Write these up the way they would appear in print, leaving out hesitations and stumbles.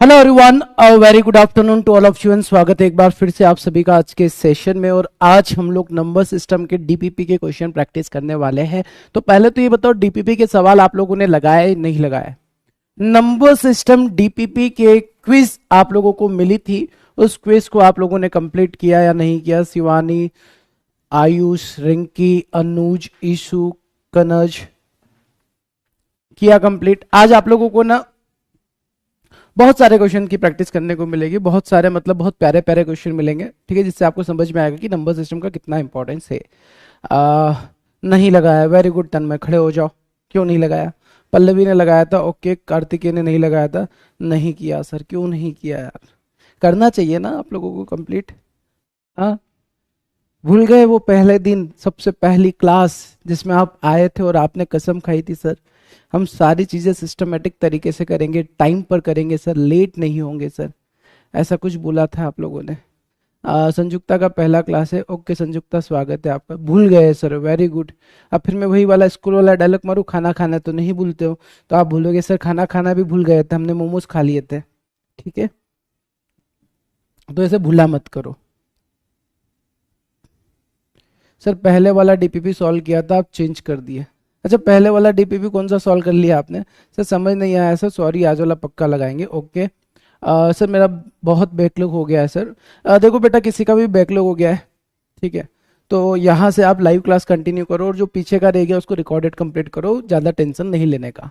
Hello everyone, very good afternoon to all of you and स्वागत है एक बार फिर से आप सभी का आज के सेशन में। और आज हम लोग नंबर सिस्टम के डीपीपी के क्वेश्चन प्रैक्टिस करने वाले हैं। तो पहले तो ये बताओ, डीपीपी के सवाल आप लोगों ने लगाए नहीं लगाए? नंबर सिस्टम डीपीपी के क्विज आप लोगों को मिली थी, उस क्विज को आप लोगों ने कंप्लीट किया या नहीं किया? शिवानी, आयुष, रिंकी, अनुज, ईशु, कनज, किया कंप्लीट? आज आप लोगों को ना बहुत सारे क्वेश्चन की प्रैक्टिस करने को मिलेगी, बहुत सारे मतलब बहुत प्यारे प्यारे क्वेश्चन मिलेंगे, ठीक है, जिससे आपको समझ में आएगा कि नंबर सिस्टम का कितना इंपॉर्टेंस है। नहीं लगाया, वेरी गुड तन्मय, खड़े हो जाओ। क्यों नहीं लगाया? पल्लवी ने लगाया था, ओके। कार्तिकेय ने नहीं लगाया था, नहीं किया सर। क्यों नहीं किया यार? करना चाहिए ना आप लोगों को कंप्लीट। हाँ, भूल गए वो पहले दिन, सबसे पहली क्लास जिसमें आप आए थे और आपने कसम खाई थी सर हम सारी चीजें सिस्टमेटिक तरीके से करेंगे, टाइम पर करेंगे सर, लेट नहीं होंगे सर, ऐसा कुछ बोला था आप लोगों ने। संयुक्ता का पहला क्लास है, ओके संयुक्ता स्वागत है आपका। भूल गए सर, वेरी गुड। अब फिर मैं वही वाला स्कूल वाला डायलॉग मारूं, खाना खाना तो नहीं भूलते हो, तो आप भूलोगे सर खाना खाना भी भूल गए थे, हमने मोमोज खा लिए थे, ठीक है, तो ऐसे भूला मत करो सर। पहले वाला डीपीपी सॉल्व किया था, आप चेंज कर दिए। अच्छा, पहले वाला डीपीपी कौन सा सॉल्व कर लिया आपने? सर समझ नहीं आया सर, सॉरी, आज वाला पक्का लगाएंगे, ओके। सर मेरा बहुत बैकलॉग हो गया है सर। देखो बेटा, किसी का भी बैकलॉग हो गया है, ठीक है, तो यहाँ से आप लाइव क्लास कंटिन्यू करो और जो पीछे का रह गया उसको रिकॉर्डेड कंप्लीट करो, ज़्यादा टेंशन नहीं लेने का,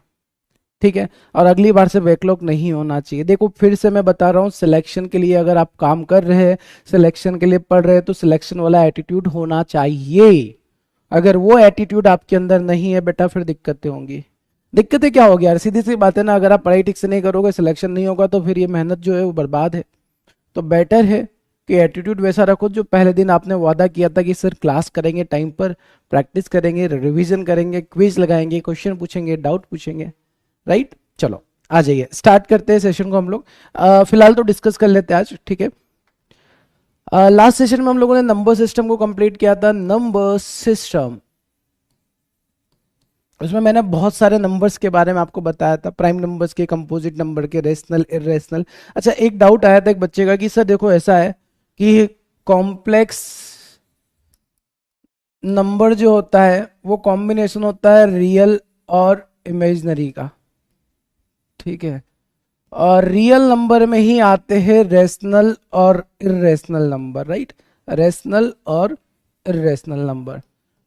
ठीक है। और अगली बार से बैकलॉग नहीं होना चाहिए। देखो फिर से मैं बता रहा हूँ, सिलेक्शन के लिए अगर आप काम कर रहे हैं, सिलेक्शन के लिए पढ़ रहे हैं, तो सिलेक्शन वाला एटीट्यूड होना चाहिए। अगर वो एटीट्यूड आपके अंदर नहीं है बेटा, फिर दिक्कतें होंगी। दिक्कतें क्या होगी यार? सीधी सी बात है ना, अगर आप पढ़ाई ठीक से नहीं करोगे, सिलेक्शन नहीं होगा, तो फिर ये मेहनत जो है वो बर्बाद है। तो बेटर है कि एटीट्यूड वैसा रखो जो पहले दिन आपने वादा किया था कि सर क्लास करेंगे, टाइम पर प्रैक्टिस करेंगे, रिवीजन करेंगे, क्विज लगाएंगे, क्वेश्चन पूछेंगे, डाउट पूछेंगे, राइट। चलो आ जाइए, स्टार्ट करते हैं सेशन को हम लोग। फिलहाल तो डिस्कस कर लेते हैं आज, ठीक है। लास्ट सेशन में हम लोगों ने नंबर सिस्टम को कंप्लीट किया था। नंबर सिस्टम, उसमें मैंने बहुत सारे नंबर्स के बारे में आपको बताया था, प्राइम नंबर्स के, कंपोजिट नंबर के, रेशनल, इरेशनल। अच्छा, एक डाउट आया था एक बच्चे का कि सर देखो ऐसा है कि कॉम्प्लेक्स नंबर जो होता है वो कॉम्बिनेशन होता है रियल और इमेजिनरी का, ठीक है, और रियल नंबर में ही आते हैं रेशनल और इरेशनल नंबर, राइट, रेशनल और इरेशनल नंबर।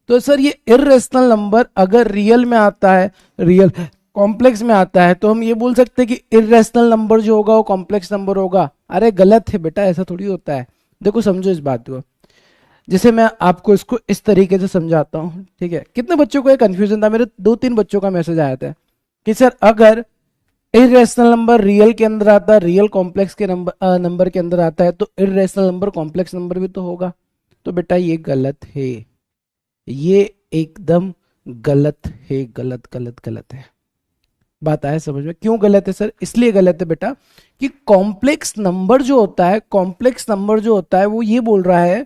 तो सर ये इरेशनल नंबर अगर रियल में आता है, रियल कॉम्प्लेक्स में आता है, तो हम ये बोल सकते हैं कि इरेशनल नंबर जो होगा वो कॉम्प्लेक्स नंबर होगा? अरे गलत है बेटा, ऐसा थोड़ी होता है। देखो समझो इस बात को, जैसे मैं आपको इसको इस तरीके से समझाता हूँ, ठीक है। कितने बच्चों को एक कंफ्यूजन था, मेरे 2-3 बच्चों का मैसेज आया था कि सर अगर इरेशनल नंबर रियल के अंदर आता है, रियल कॉम्प्लेक्स के नंबर के अंदर आता है, तो इरेशनल नंबर कॉम्प्लेक्स नंबर भी तो होगा। तो बेटा ये गलत है, ये एकदम गलत है, गलत गलत गलत है। बात आया समझ में? क्यों गलत है सर? इसलिए गलत है बेटा कि कॉम्प्लेक्स नंबर जो होता है, कॉम्प्लेक्स नंबर जो होता है वो ये बोल रहा है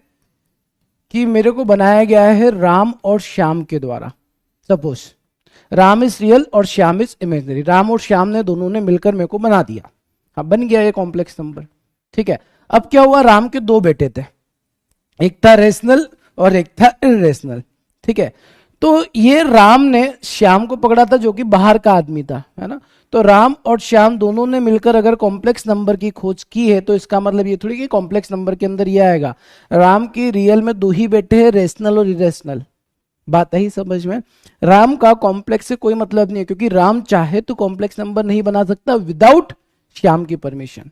कि मेरे को बनाया गया है राम और श्याम के द्वारा। सपोज राम इज रियल और श्याम इज इमेजिनरी, राम और श्याम ने दोनों ने मिलकर मेरे को बना दिया, हाँ बन गया ये कॉम्प्लेक्स नंबर, ठीक है। अब क्या हुआ, राम के 2 बेटे थे, एक था रेशनल और एक था इरेशनल, ठीक है। तो ये राम ने श्याम को पकड़ा था जो कि बाहर का आदमी था, है ना। तो राम और श्याम दोनों ने मिलकर अगर कॉम्प्लेक्स नंबर की खोज की है, तो इसका मतलब ये थोड़ी कि कॉम्प्लेक्स नंबर के अंदर ये आएगा। राम की रियल में 2 ही बेटे हैं, रेशनल और इरेशनल। बात है समझ में? राम का कॉम्प्लेक्स से कोई मतलब नहीं है, क्योंकि राम चाहे तो कॉम्प्लेक्स नंबर नहीं बना सकता विदाउट श्याम की परमिशन,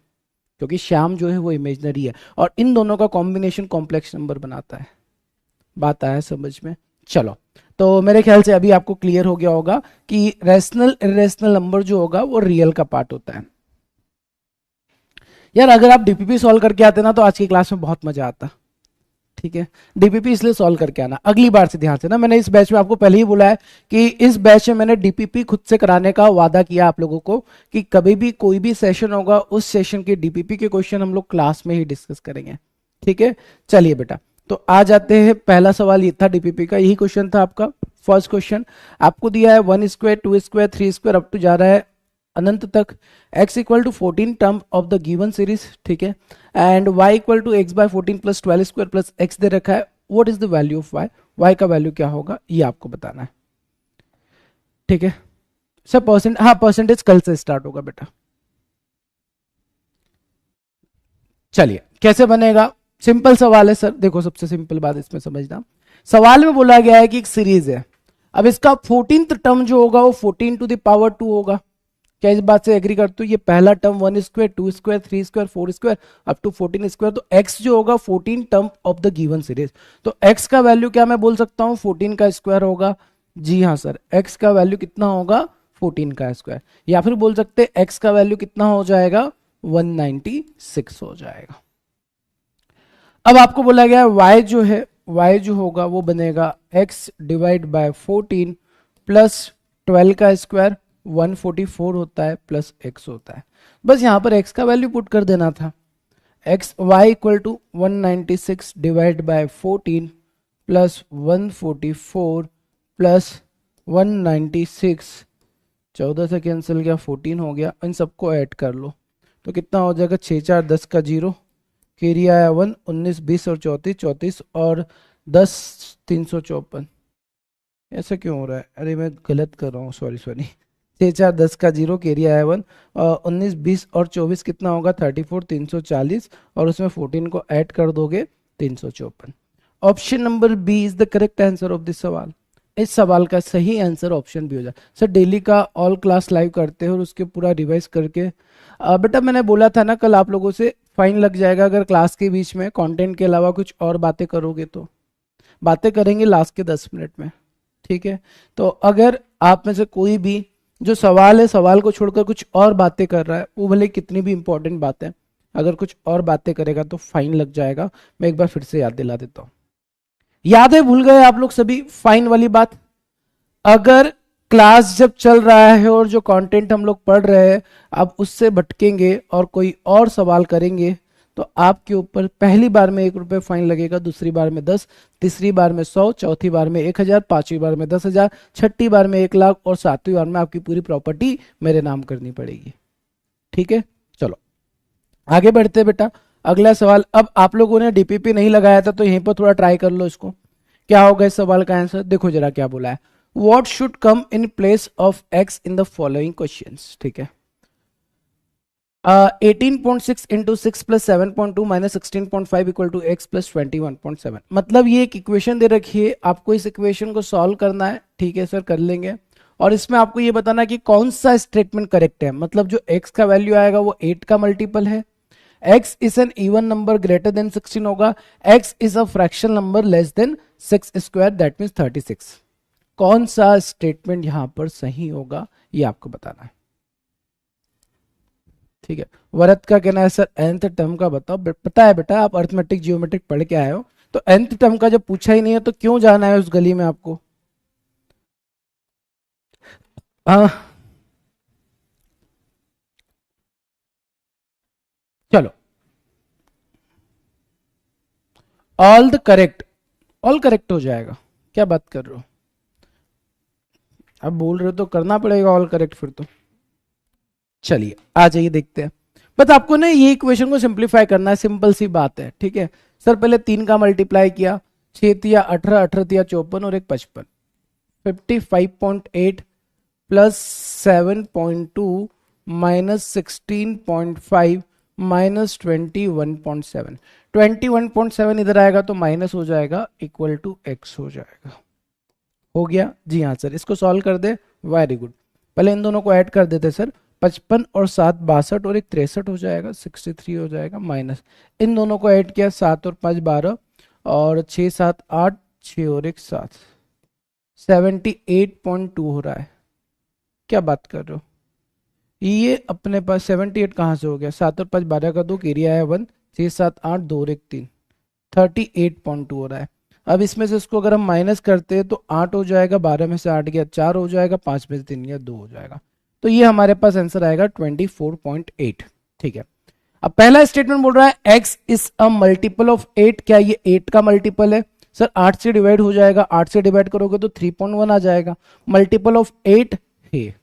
क्योंकि श्याम जो है वो इमेजिनरी है, और इन दोनों का कॉम्बिनेशन कॉम्प्लेक्स नंबर बनाता है। बात आया समझ में? चलो, तो मेरे ख्याल से अभी आपको क्लियर हो गया होगा कि रेशनल इरेशनल नंबर जो होगा वो रियल का पार्ट होता है। यार अगर आप डीपीपी सॉल्व करके आते ना तो आज की क्लास में बहुत मजा आता, ठीक है। डीपीपी इसलिए सॉल्व करके आना अगली बार से, ध्यान से ना, मैंने इस बैच में आपको पहले ही बोला है कि इस बैच में मैंने डीपीपी खुद से कराने का वादा किया आप लोगों को कि कभी भी कोई भी सेशन होगा उस सेशन के डीपीपी के क्वेश्चन हम लोग क्लास में ही डिस्कस करेंगे, ठीक है। चलिए बेटा, तो आ जाते हैं। पहला सवाल ये था डीपीपी का, यही क्वेश्चन था आपका। फर्स्ट क्वेश्चन आपको दिया है 1 square 2 square 3 square up to जा रहा है अनंत तक, x equal to 14 term of the given series, ठीक है, and y equal to x by 14 plus 12 square plus x दे रखा है, what is the value of y, y का वैल्यू क्या होगा ये आपको बताना है, ठीक है सर। परसेंटेज कल से स्टार्ट होगा बेटा। चलिए कैसे बनेगा, सिंपल सवाल है सर, देखो सबसे सिंपल बात इसमें समझना, सवाल में बोला गया है कि एक सीरीज है, अब इसका 14th टर्म जो होगा वो 14 टू द पावर 2 होगा, क्या इस बात से एग्री करते हो, ये पहला term 1 square 2 square 3 square 4 square up to 14 square, तो x जो होगा 14 term of the given series, तो x का वैल्यू क्या मैं बोल सकता हूं 14 का स्क्वायर होगा, जी हाँ सर, x का वैल्यू कितना होगा 14 का स्क्वायर, या फिर बोल सकते हैं x का वैल्यू कितना हो जाएगा 196 हो जाएगा। अब आपको बोला गया y जो है, y जो होगा वो बनेगा x डिवाइड बाय 14 प्लस 12 का स्क्वायर 144 होता है प्लस x होता है, बस यहां पर x का वैल्यू पुट कर देना था, x y equal to 196 divide by 14 plus 144 plus 196, 14 से कैंसिल गया 14 हो गया, इन सबको ऐड कर लो तो कितना हो जाएगा 6 4 10 का 0, कैरी आया 1, 19 20 और 34 34 और 10 354, ऐसा क्यों हो रहा है, अरे मैं गलत कर रहा हूँ, सॉरी 6 4 10 का 0, कैरी आया 1, 19 20 और 24 कितना होगा 34 340 और उसमें 14 को ऐड कर दोगे 354। Option number B is the correct answer of this सवाल, इस सवाल का सही आंसर ऑप्शन बी हो जाए। सर डेली का ऑल क्लास लाइव करते हैं और उसके पूरा रिवाइज करके, बेटा मैंने बोला था ना कल आप लोगों से फाइन लग जाएगा अगर क्लास के बीच में कंटेंट के अलावा कुछ और बातें करोगे, तो बातें करेंगे लास्ट के 10 मिनट में, ठीक है। तो अगर आप में से कोई भी जो सवाल है सवाल को छोड़कर कुछ और बातें कर रहा है, वो भले कितनी भी इंपॉर्टेंट बात है, अगर कुछ और बातें करेगा तो फाइन लग जाएगा। मैं एक बार फिर से याद दिला देता हूँ, याद है भूल गए आप लोग सभी फाइन वाली बात, अगर क्लास जब चल रहा है और जो कंटेंट हम लोग पढ़ रहे हैं आप उससे भटकेंगे और कोई और सवाल करेंगे तो आपके ऊपर पहली बार में 1 रुपये फाइन लगेगा, दूसरी बार में 10, तीसरी बार में 100, चौथी बार में 1000, पांचवी बार में 10,000, छठी बार में 1 लाख और सातवीं बार में आपकी पूरी प्रॉपर्टी मेरे नाम करनी पड़ेगी, ठीक है। चलो आगे बढ़ते बेटा, अगला सवाल, अब आप लोगों ने डीपीपी नहीं लगाया था तो यहीं पर थोड़ा ट्राई कर लो इसको, क्या होगा इस सवाल का आंसर, देखो जरा क्या बोला है, what should come in place of X in the following questions, ठीक है। 18.6 into 6 plus 7.2 minus 16.5 equal to X plus 21.7, मतलब ये एक इक्वेशन दे रखी है, आपको इस इक्वेशन को सॉल्व करना है, ठीक है सर कर लेंगे, और इसमें आपको ये बताना है कि कौन सा स्टेटमेंट करेक्ट है, मतलब जो x का वैल्यू आएगा वो 8 का मल्टीपल है, x is an even number greater than 16 होगा, x is a fractional number less than 6 square that means 36, कौन सा स्टेटमेंट यहां पर सही होगा ये आपको बताना है, ठीक है। वरद का कहना है सर nth टर्म का बताओ, पता है बेटा आप अर्थमेटिक जियोमेट्रिक पढ़ के आए हो, तो nth टर्म का जब पूछा ही नहीं है तो क्यों जाना है उस गली में आपको, चलो all the correct, all correct हो जाएगा, क्या बात कर रहे हो, अब बोल रहे हो तो करना पड़ेगा ऑल करेक्ट फिर तो। चलिए आ जाइए देखते हैं, बस आपको ना ये इक्वेशन को सिंप्लीफाई करना है, सिंपल सी बात है, ठीक है सर। पहले 3 का मल्टीप्लाई किया, 6 तिया 18, 18 तिया 54 और एक 55, 55.8 प्लस 7.2 माइनस 16.5 माइनस 21.7, 21.7 इधर आएगा तो माइनस हो जाएगा इक्वल टू एक्स हो जाएगा, हो गया जी हाँ सर, इसको सॉल्व कर दे, वेरी गुड। पहले इन दोनों को ऐड कर देते सर, 55 और 7 62 और एक 63 हो जाएगा, 63 हो जाएगा, माइनस इन दोनों को ऐड किया, 7 और 5 12 और 6 7 8, 6 और एक 7, 78.2 हो रहा है, क्या बात कर रहे हो, ये अपने पास 78 कहाँ से हो गया, 7 और 5 12 का 2, एरिया है 1, 6 7 8 2 और एक 3, 38.2 हो रहा है। अब इसमें से इसको अगर हम माइनस करते हैं तो 8 हो जाएगा, 12 में से 8 गया 4 हो जाएगा, 5 में से 3 गया 2 हो जाएगा, तो ये हमारे पास आंसर आएगा 24.8, ठीक है। अब पहला स्टेटमेंट बोल रहा है x is a multiple of 8, क्या ये 8 का मल्टीपल है, सर 8 से डिवाइड हो जाएगा, 8 से डिवाइड करोगे तो 3.1 आ जाएगा, मल्टीपल ऑफ 8 है,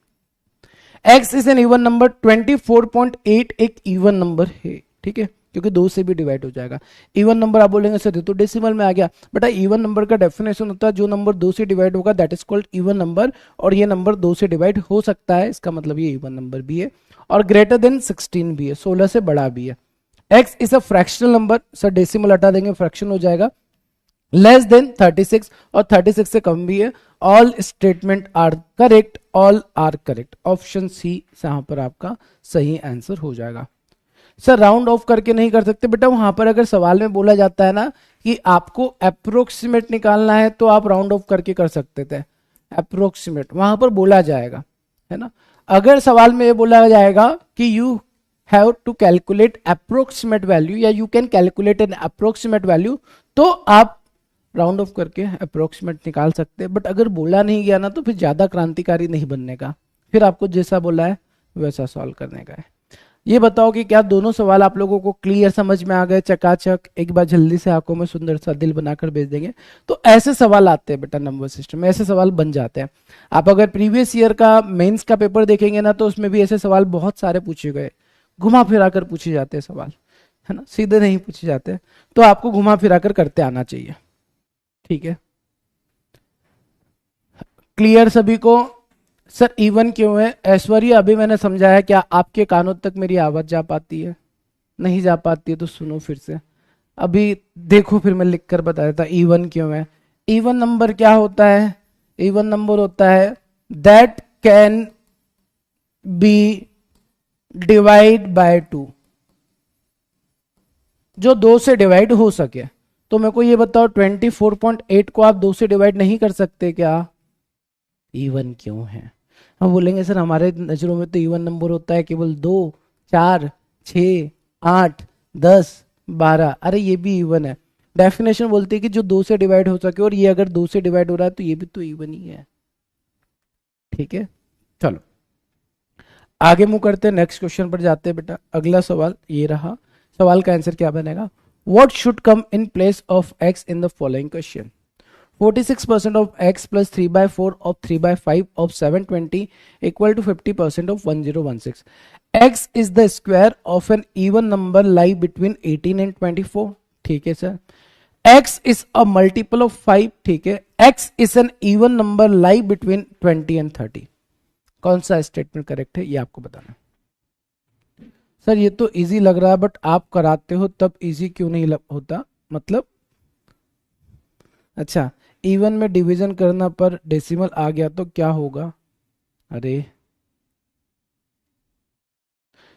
x is an even number, 24.8 एक इवन नंबर है, ठीक है, क्योंकि 2 से भी डिवाइड हो जाएगा। इवन नंबर आप बोलेंगे सर तो डेसिमल में आ गया, बेटा इवन नंबर का डेफिनेशन होता है जो नंबर 2 से डिवाइड होगा that is called even number, और ये नंबर 2 से डिवाइड हो सकता है, इसका मतलब ये इवन नंबर भी है, और ग्रेटर देन 16 भी है, 16 से बड़ा भी है। X is a fractional number, sir decimal हटा देंगे फ्रैक्शन हो जाएगा, लेस देन 36 और 36 से कम भी है। All statement are correct, all are correct, option C यहां पर आपका सही आंसर हो जाएगा। सर राउंड ऑफ करके नहीं कर सकते बेटा, वहां पर अगर सवाल में बोला जाता है ना कि आपको अप्रोक्सीमेट निकालना है तो आप राउंड ऑफ करके कर सकते थे, अप्रोक्सीमेट वहां पर बोला जाएगा, है ना। अगर सवाल में ये बोला जाएगा कि you have to calculate approximate value या you can calculate an approximate value, तो आप राउंड ऑफ करके अप्रोक्सीमेट निकाल सकते हैं। बट अगर बोला नहीं गया ना तो फिर ज्यादा क्रांतिकारी नहीं बनने का, फिर आपको जैसा बोला है वैसा सॉल्व करने का है। ये बताओ कि क्या दोनों सवाल आप लोगों को क्लियर समझ में आ गए, चकाचक, एक बार जल्दी से आंखों में सुंदर सा दिल बनाकर भेज देंगे। तो ऐसे सवाल आते हैं बेटा नंबर सिस्टम में, ऐसे सवाल बन जाते हैं। आप अगर प्रीवियस ईयर का मेंस का पेपर देखेंगे ना तो उसमें भी ऐसे सवाल बहुत सारे पूछे गए, घुमा फिरा कर पूछे जाते हैं सवाल, है ना, सीधे नहीं पूछे जाते, तो आपको घुमा फिरा कर करते आना चाहिए, ठीक है। क्लियर सभी को? सर इवन क्यों है ऐश्वर्य, अभी मैंने समझाया, क्या आपके कानों तक मेरी आवाज जा पाती है? नहीं जा पाती है तो सुनो फिर से, अभी देखो फिर मैं लिख कर बता देता इवन क्यों है। इवन नंबर क्या होता है? इवन नंबर होता है that can be divide by 2, जो 2 से डिवाइड हो सके। तो मेरे को ये बताओ 24.8 को आप 2 से डिवाइड नहीं कर सकते क्या? इवन क्यों है? हम बोलेंगे सर हमारे नजरों में तो इवन नंबर होता है केवल 2, 4, 6, 8, 10, 12, अरे ये भी इवन है। डेफिनेशन बोलती है कि जो 2 से डिवाइड हो सके, और ये अगर 2 से डिवाइड हो रहा है तो ये भी तो इवन ही है, ठीक है। चलो आगे मूव करते हैं, नेक्स्ट क्वेश्चन पर जाते हैं बेटा। अगला सवाल ये रहा, सवाल का आंसर क्या बनेगा? What should come in place of X in the following question? 46% of x plus 3/4 of 3/5 of 720 equal to 50% of 1016. x is the square of an even number lie between 18 and 24. ठीक है sir. x is a multiple of 5. ठीक है। x is an even number lie between 20 and 30. कौन सा statement correct है ये आपको बताना। सर ये तो इजी लग रहा है, बट आप कराते हो तब इजी क्यों नहीं होता? मतलब अच्छा, इवन में डिवीजन करना पर डेसिमल आ गया तो क्या होगा? अरे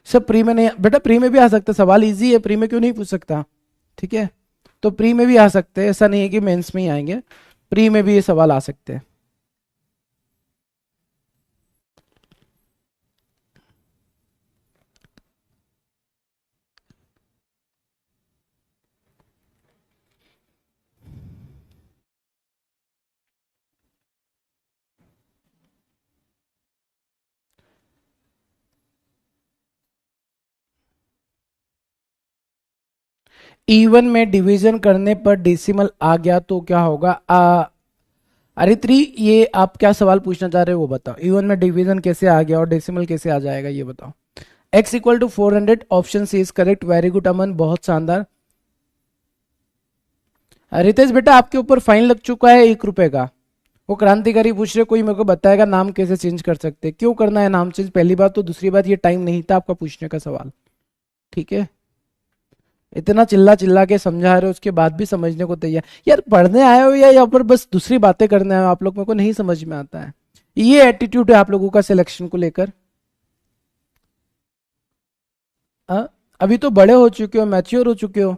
सब प्री में नहीं बेटा, प्री में भी आ सकता, सवाल इजी है, प्री में क्यों नहीं पूछ सकता? ठीक है, तो प्री में भी आ सकते हैं, ऐसा नहीं है कि मेंस में ही आएंगे, प्री में भी ये सवाल आ सकते हैं। इवन में डिवीजन करने पर डेसिमल आ गया तो क्या होगा? अरे त्री, ये आप क्या सवाल पूछना चाह रहे हो वो बताओ। इवन में डिवीजन कैसे आ गया और डेसिमल कैसे आ जाएगा ये बताओ। x equal to 400, option C is correct. Very good Aman, बहुत शानदार। रितेश बेटा आपके ऊपर फाइन लग चुका है 1 रुपए का। वो क्रांतिकारी पूछ रहे, कोई मेरे को बताएगा नाम कैसे चेंज कर सकते हैं, क्यों करना है नाम चेंज? पहली बात तो, दूसरी बात ये टाइम नहीं था आपका पूछने का सवाल, ठीक है। इतना चिल्ला चिल्ला के समझा रहे हो उसके बाद भी समझने को तैयार, यार पढ़ने आए हो या यहाँ पर बस दूसरी बातें करने आए हो? आप लोग मेरे को नहीं समझ में आता है, ये एटीट्यूड है आप लोगों का सिलेक्शन को लेकर। अभी तो बड़े हो चुके हो, मैच्योर हो चुके हो।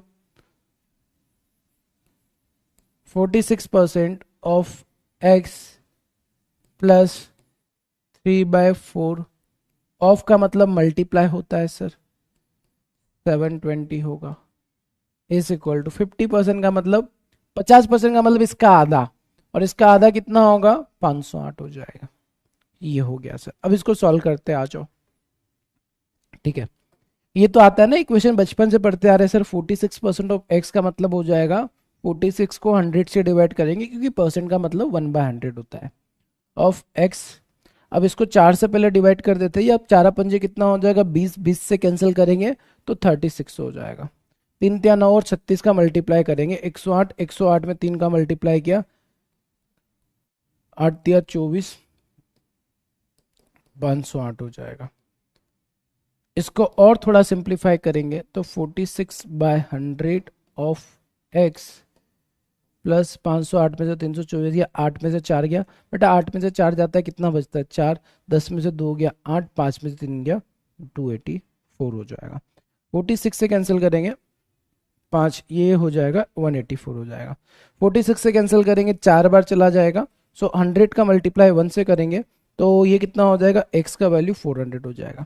46% ऑफ x प्लस 3/4, ऑफ का मतलब मल्टीप्लाई होता है सर, 720 होगा, इज इक्वल टू 50% का मतलब 50% का मतलब इसका आधा, और इसका आधा कितना होगा? 508 हो जाएगा। ये हो गया सर। अब इसको सॉल्व करते आ जाओ, ठीक है। ये तो आता है ना इक्वेशन, बचपन से पढ़ते आ रहे हैं सर। 46% ऑफ x का मतलब हो जाएगा, 46 को 100 से डिवाइड करेंगे क्योंकि परसेंट का मतलब 1/100 होता है, ऑफ x। अब इसको 4 से पहले डिवाइड कर देते हैं, ये अब 4 पंजे कितना हो जाएगा 20, 20 से कैंसिल करेंगे तो 36 हो जाएगा। 3 तिया 9 और 36 का मल्टीप्लाई करेंगे 108, 108 में 3 का मल्टीप्लाई किया 8 तिया 24, 508 हो जाएगा। इसको और थोड़ा सिंप्लीफाई करेंगे तो 46/100 ऑफ x प्लस 508 में से 324 गया, 8 में से 4 गया बेटा, 8 में से 4 जाता है कितना बचता है 4, 10 में से 2 गया 8, 5 में से 3 गया 284 हो जाएगा। 46 से कैंसिल करेंगे 5, ये हो जाएगा 184 हो जाएगा। 46 से कैंसिल करेंगे 4 बार चला जाएगा, सो 100 का मल्टीप्लाई 1 से करेंगे तो ये कितना हो जाएगा, x का वैल्यू 400 हो जाएगा।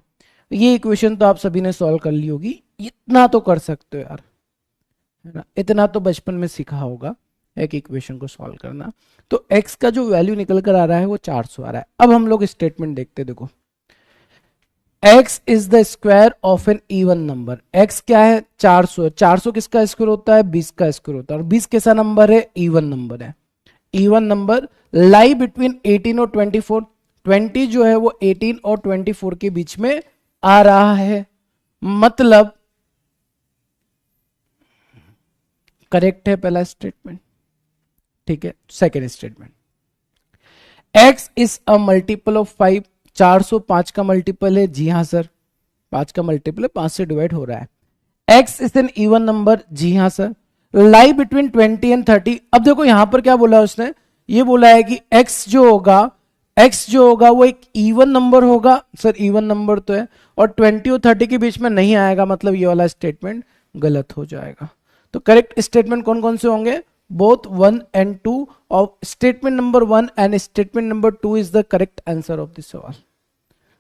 ये इक्वेशन तो आप सभी ने सॉल्व कर ली होगी, इतना तो कर सकते हो यार, है ना, इतना तो बचपन में सीखा होगा एक इक्वेशन को सॉल्व करना। तो x का जो वैल्यू निकल कर आ रहा है वो 400 आ रहा है। अब हम लोग स्टेटमेंट देखते हैं, देखो x is the square of an even number. x क्या है 400, 400 किसका स्क्वायर होता है 20 का स्क्वायर होता है, और 20 कैसा नंबर है इवन नंबर है। इवन नंबर लाई बिटवीन 18 और 24, 20 जो है वो 18 और 24 के बीच में आ रहा है, मतलब करेक्ट है पहला स्टेटमेंट। ठीक है, second statement, x is a multiple of 5, 405 का मल्टीपल है, जी हाँ सर 5 का मल्टीपल है, 5 से डिवाइड हो रहा है। x is an even number, जी हाँ सर। लाई बिटवीन 20 एंड 30, अब देखो यहां पर क्या बोला उसने, ये बोला है कि x जो होगा वो एक इवन नंबर होगा, सर इवन नंबर तो है, और 20 और 30 के बीच में नहीं आएगा, मतलब ये वाला स्टेटमेंट गलत हो जाएगा। तो करेक्ट स्टेटमेंट कौन कौन से होंगे, both 1 and 2 of statement number 1 and statement number 2 is the correct answer of this सवाल।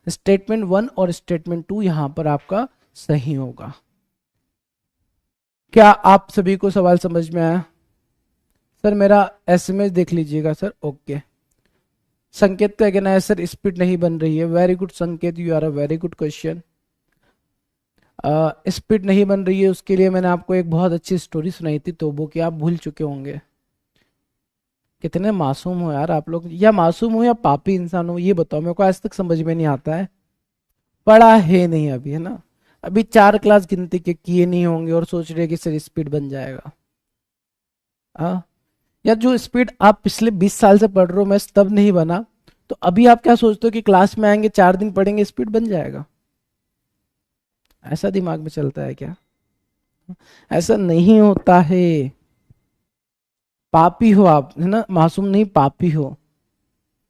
स्टेटमेंट 1 और स्टेटमेंट 2 यहां पर आपका सही होगा। क्या आप सभी को सवाल समझ में आया? सर मेरा एसएमएस देख लीजिएगा सर। ओके, संकेत का कहना है सर स्पीड नहीं बन रही है। Very good Sanket, you are a very good question. Speed नहीं बन रही है, उसके लिए मैंने आपको एक बहुत अच्छी स्टोरी सुनाई थी तोबो की, आप भूल चुके होंगे। कितने मासूम हो यार आप लोग, या मासूम हो या पापी इंसान हो ये बताओ, मेरे को आज तक समझ में नहीं आता है। पढ़ा है नहीं अभी, है ना, अभी 4 क्लास गिनती के किए नहीं होंगे और सोच रहे कि सर स्पीड बन जाएगा। या जो स्पीड आप पिछले 20 साल से पढ़ रहे हो, मैं तब नहीं बना, तो अभी आप क्या सोचते हो कि क्लास में आएंगे 4 दिन पढ़ेंगे स्पीड बन जाएगा? ऐसा दिमाग में चलता है क्या? ऐसा नहीं होता है। पापी हो आप, है ना, मासूम नहीं पापी हो।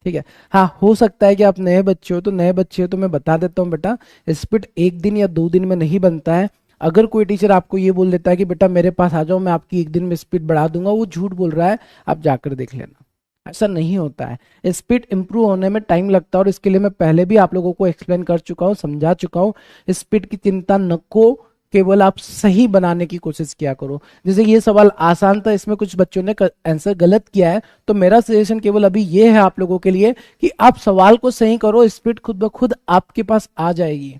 ठीक है, हाँ हो सकता है कि आप नए बच्चे हो, तो नए बच्चे हो तो मैं बता देता हूँ बेटा, स्पीड 1 दिन या 2 दिन में नहीं बनता है। अगर कोई टीचर आपको ये बोल देता है कि बेटा मेरे पास आ जाओ मैं आपकी 1 दिन में स्पीड बढ़ा दूंगा, वो झूठ बोल रहा है, आप जाकर देख लेना, ऐसा नहीं होता है। स्पीड इंप्रूव होने में टाइम लगता है, और इसके लिए मैं पहले भी आप लोगों को एक्सप्लेन कर चुका हूँ, समझा चुका हूँ। स्पीड की चिंता न को, केवल आप सही बनाने की कोशिश किया करो। जैसे ये सवाल आसान था, इसमें कुछ बच्चों ने आंसर गलत किया है, तो मेरा सजेशन केवल अभी ये है आप लोगों के लिए कि आप सवाल को सही करो, स्पीड खुद ब खुद आपके पास आ जाएगी।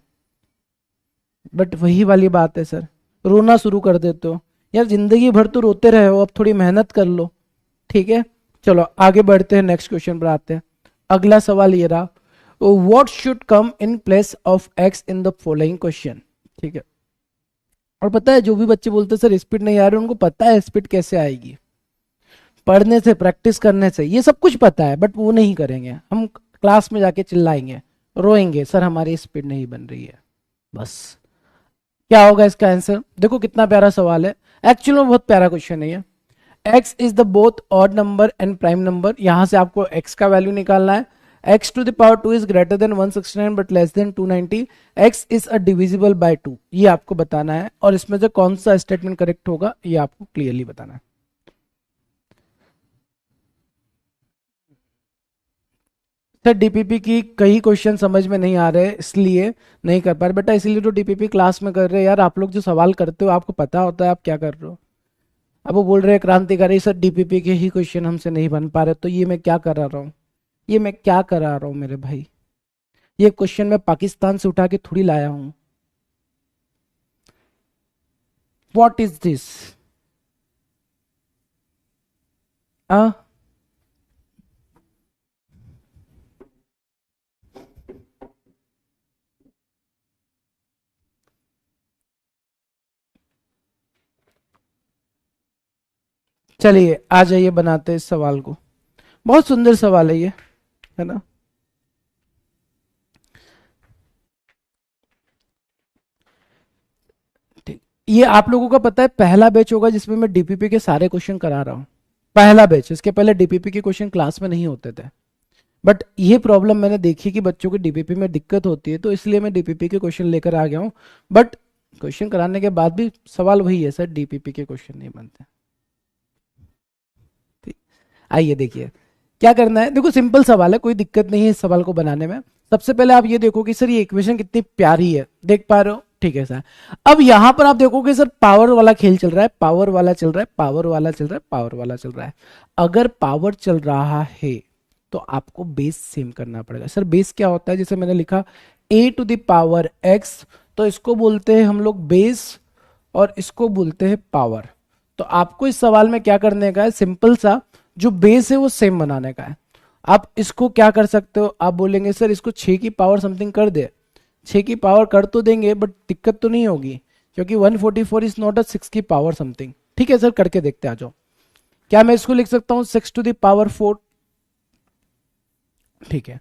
बट वही वाली बात है सर, रोना शुरू कर देते हो यार, जिंदगी भर तो रोते रहे हो, अब थोड़ी मेहनत कर लो। ठीक है, चलो आगे बढ़ते हैं, नेक्स्ट क्वेश्चन पर आते हैं। अगला सवाल ये रहा, what should come in place of X in the following question. ठीक है, और पता है जो भी बच्चे बोलते हैं सर स्पीड नहीं आ रही, उनको पता है स्पीड कैसे आएगी, पढ़ने से प्रैक्टिस करने से, ये सब कुछ पता है, बट वो नहीं करेंगे। हम क्लास में जाके चिल्लाएंगे, रोएंगे, सर हमारी स्पीड नहीं बन रही है, बस। क्या होगा इसका आंसर? देखो कितना प्यारा सवाल है, एक्चुअली में बहुत प्यारा क्वेश्चन है ये। x is the both odd number and prime number, यहां से आपको x का वैल्यू निकालना है। x to the power 2 is greater than 169 but less than 290, x is a divisible by 2, ये आपको बताना है, और इसमें से कौन सा स्टेटमेंट करेक्ट होगा ये आपको क्लियरली बताना है। सर डीपीपी की कई क्वेश्चन समझ में नहीं आ रहे, इसलिए नहीं कर पा रहे बेटा, इसलिए तो डीपीपी क्लास में कर रहे हैं यार। आप लोग जो सवाल करते हो आपको पता होता है आप क्या कर रहे हो। अब वो बोल रहे हैं क्रांतिकारी सर डीपीपी के ही क्वेश्चन हमसे नहीं बन पा रहे, तो ये मैं क्या करा रहा हूँ, ये मैं क्या करा रहा हूँ मेरे भाई, ये क्वेश्चन मैं पाकिस्तान से उठा के थोड़ी लाया हूं। What is this? आ चलिए आ जाइए, बनाते हैं इस सवाल को। बहुत सुंदर सवाल है ये, है ना। ठीक, ये आप लोगों का पता है पहला बैच होगा जिसमें मैं डीपीपी के सारे क्वेश्चन करा रहा हूँ। पहला बैच, इसके पहले डीपीपी के क्वेश्चन क्लास में नहीं होते थे। बट ये प्रॉब्लम मैंने देखी कि बच्चों को डीपीपी में दिक्कत होती है, तो इसलिए मैं डीपीपी के क्वेश्चन लेकर आ गया हूँ। बट क्वेश्चन कराने के बाद भी सवाल वही है सर, डीपीपी के क्वेश्चन नहीं बनते। ठीक, आइए देखिए क्या करना है। देखो सिंपल सवाल है, कोई दिक्कत नहीं है इस सवाल को बनाने में। सबसे पहले आप ये देखो कि सर ये इक्वेशन कितनी प्यारी है, देख पा रहे हो, ठीक है सर। अब यहां पर आप देखोगे सर पावर वाला खेल चल रहा है, पावर वाला चल रहा है, पावर वाला चल रहा है, पावर वाला चल रहा है। अगर पावर चल रहा है तो आपको बेस सेम करना पड़ेगा। सर बेस क्या होता है, जैसे मैंने लिखा a to the power x, तो इसको बोलते हैं हम लोग बेस और इसको बोलते हैं पावर। तो आपको इस सवाल में क्या करने का है, सिंपल सा जो बेस है वो सेम बनाने का है। आप इसको क्या कर सकते हो, आप बोलेंगे सर इसको 6 की पावर समथिंग कर दे। 6 की पावर कर तो देंगे बट दिक्कत तो नहीं होगी, क्योंकि 144 इज नॉट अ 6 की पावर समथिंग। ठीक है सर, करके देखते आ जाओ। क्या मैं इसको लिख सकता हूं 6 टू द पावर 4? ठीक है।